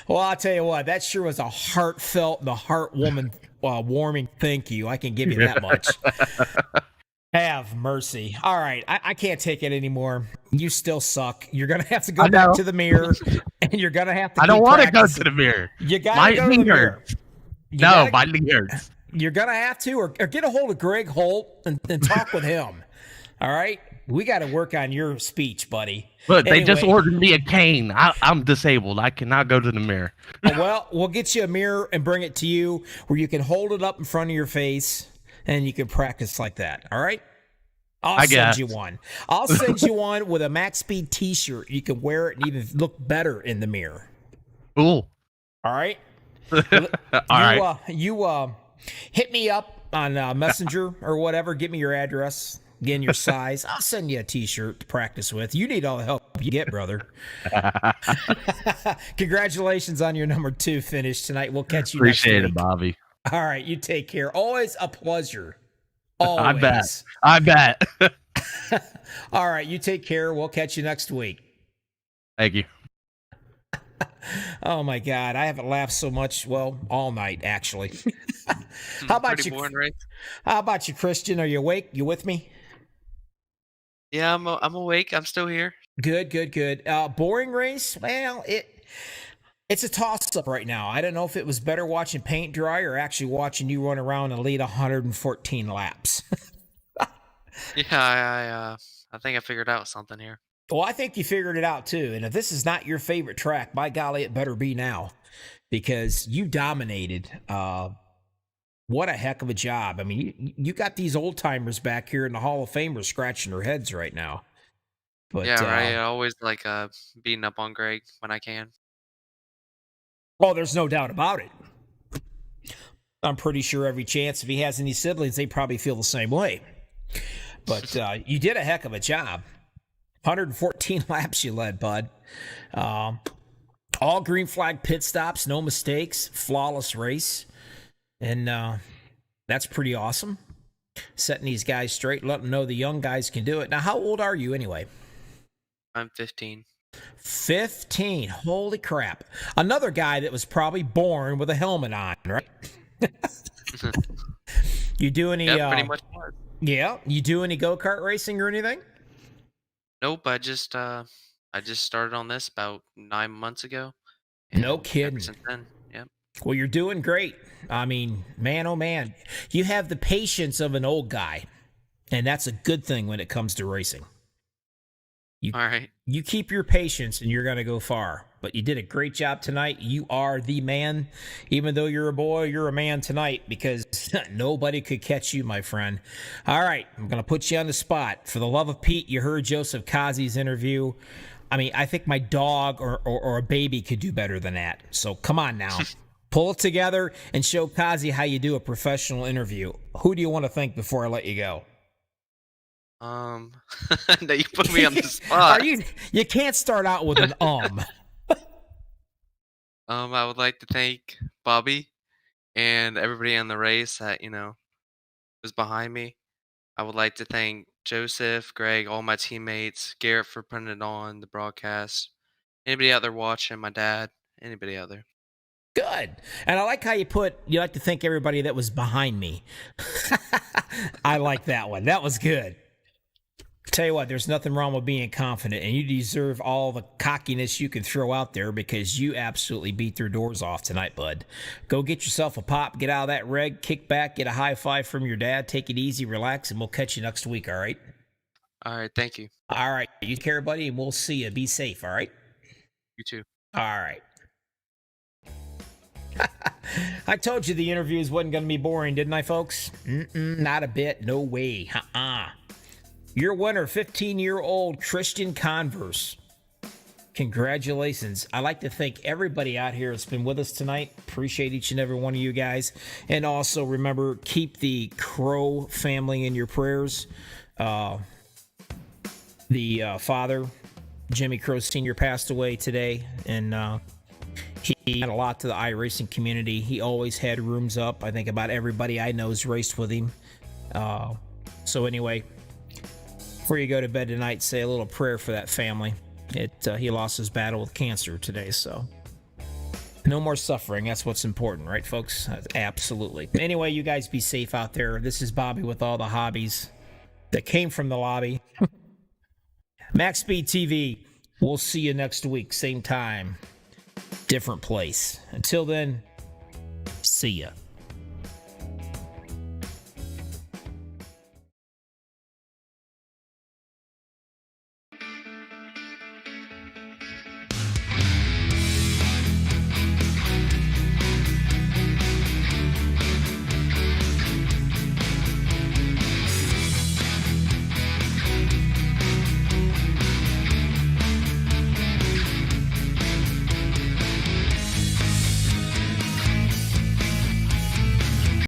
Well, I'll tell you what. That sure was a heartfelt, the heartwarming, warming thank you. I can give you that much. Have mercy. All right. I can't take it anymore. You still suck. You're going to have to go back to the mirror, and you're going to have to I don't want to go practicing. to the mirror. You got to go to the mirror. My knee hurts. You're going to have to, or get a hold of Greg Holt and talk with him. All right? We got to work on your speech, buddy. Look, they just Anyway. ordered me a cane. I'm disabled. I cannot go to the mirror. Well, we'll get you a mirror and bring it to you where you can hold it up in front of your face and you can practice like that. All right? I'll send you one. I'll send you one with a Max Speed T-shirt. You can wear it and even look better in the mirror. Cool. All right? All right. You hit me up on Messenger or whatever. Give me your address. Again, your size. I'll send you a T-shirt to practice with. You need all the help you get, brother. Congratulations on your number 2 finish tonight. We'll catch you next week. Appreciate it, Bobby. All right, you take care. Always a pleasure. Always. I bet. All right, you take care. We'll catch you next week. Thank you. Oh my God, I haven't laughed so much. Well, all night actually. How about you? Boring, right? How about you, Christian? Are you awake? You with me? Yeah, I'm awake. I'm still here. Good. Boring race? Well, it's a toss-up right now. I don't know if it was better watching paint dry or actually watching you run around and lead 114 laps. Yeah, I think I figured out something here. Well, I think you figured it out too. And if this is not your favorite track, by golly, it better be now, because you dominated. What a heck of a job. I mean, you got these old timers back here in the Hall of Famers scratching their heads right now. But Yeah, right. I always like beating up on Greg when I can. Oh, there's no doubt about it. I'm pretty sure every chance if he has any siblings, they probably feel the same way. But you did a heck of a job. 114 laps you led, bud. All green flag pit stops, no mistakes, flawless race. And that's pretty awesome. Setting these guys straight, letting them know the young guys can do it. Now, how old are you anyway? I'm 15. 15. Holy crap. Another guy that was probably born with a helmet on, right? You do any... Yeah, pretty much was. Yeah? You do any go-kart racing or anything? Nope, I just started on this about 9 months ago. No and kidding. Ever since then, yep. Well, you're doing great. I mean, man, oh man. You have the patience of an old guy. And that's a good thing when it comes to racing. All right. You keep your patience and you're going to go far. But you did a great job tonight. You are the man. Even though you're a boy, you're a man tonight, because nobody could catch you, my friend. All right, I'm going to put you on the spot. For the love of Pete, you heard Joseph Kazi's interview. I mean, I think my dog or a baby could do better than that. So come on now. Pull it together and show Kazi how you do a professional interview. Who do you want to thank before I let you go? Now you put me on the spot. You can't start out with an I would like to thank Bobby and everybody in the race that, was behind me. I would like to thank Joseph, Greg, all my teammates, Garrett for putting it on the broadcast. Anybody out there watching, my dad, anybody out there. Good. And I like how you like to thank everybody that was behind me. I like that one. That was good. Tell you what, there's nothing wrong with being confident, and you deserve all the cockiness you can throw out there because you absolutely beat their doors off tonight, bud. Go get yourself a pop, get out of that reg, kick back, get a high five from your dad, take it easy, relax, and we'll catch you next week, all right? All right, thank you. All right, you take care, buddy, and we'll see you. Be safe, all right? You too. All right. I told you the interviews wasn't going to be boring, didn't I, folks? Not a bit. No way. Your winner, 15-year-old Christian Converse. Congratulations. I like to thank everybody out here that's been with us tonight. Appreciate each and every one of you guys. And also remember, keep the Crow family in your prayers. The father, Jimmy Crow Sr., passed away today, and he had a lot to the iRacing community. He always had rooms up. I think about everybody I know has raced with him. So anyway, before you go to bed tonight, say a little prayer for that family. He lost his battle with cancer today, so no more suffering. That's what's important, right, folks? Absolutely. Anyway, you guys be safe out there. This is Bobby with all the hobbies that came from the lobby. MaxspeedTV. We'll see you next week, same time, different place. Until then, see ya.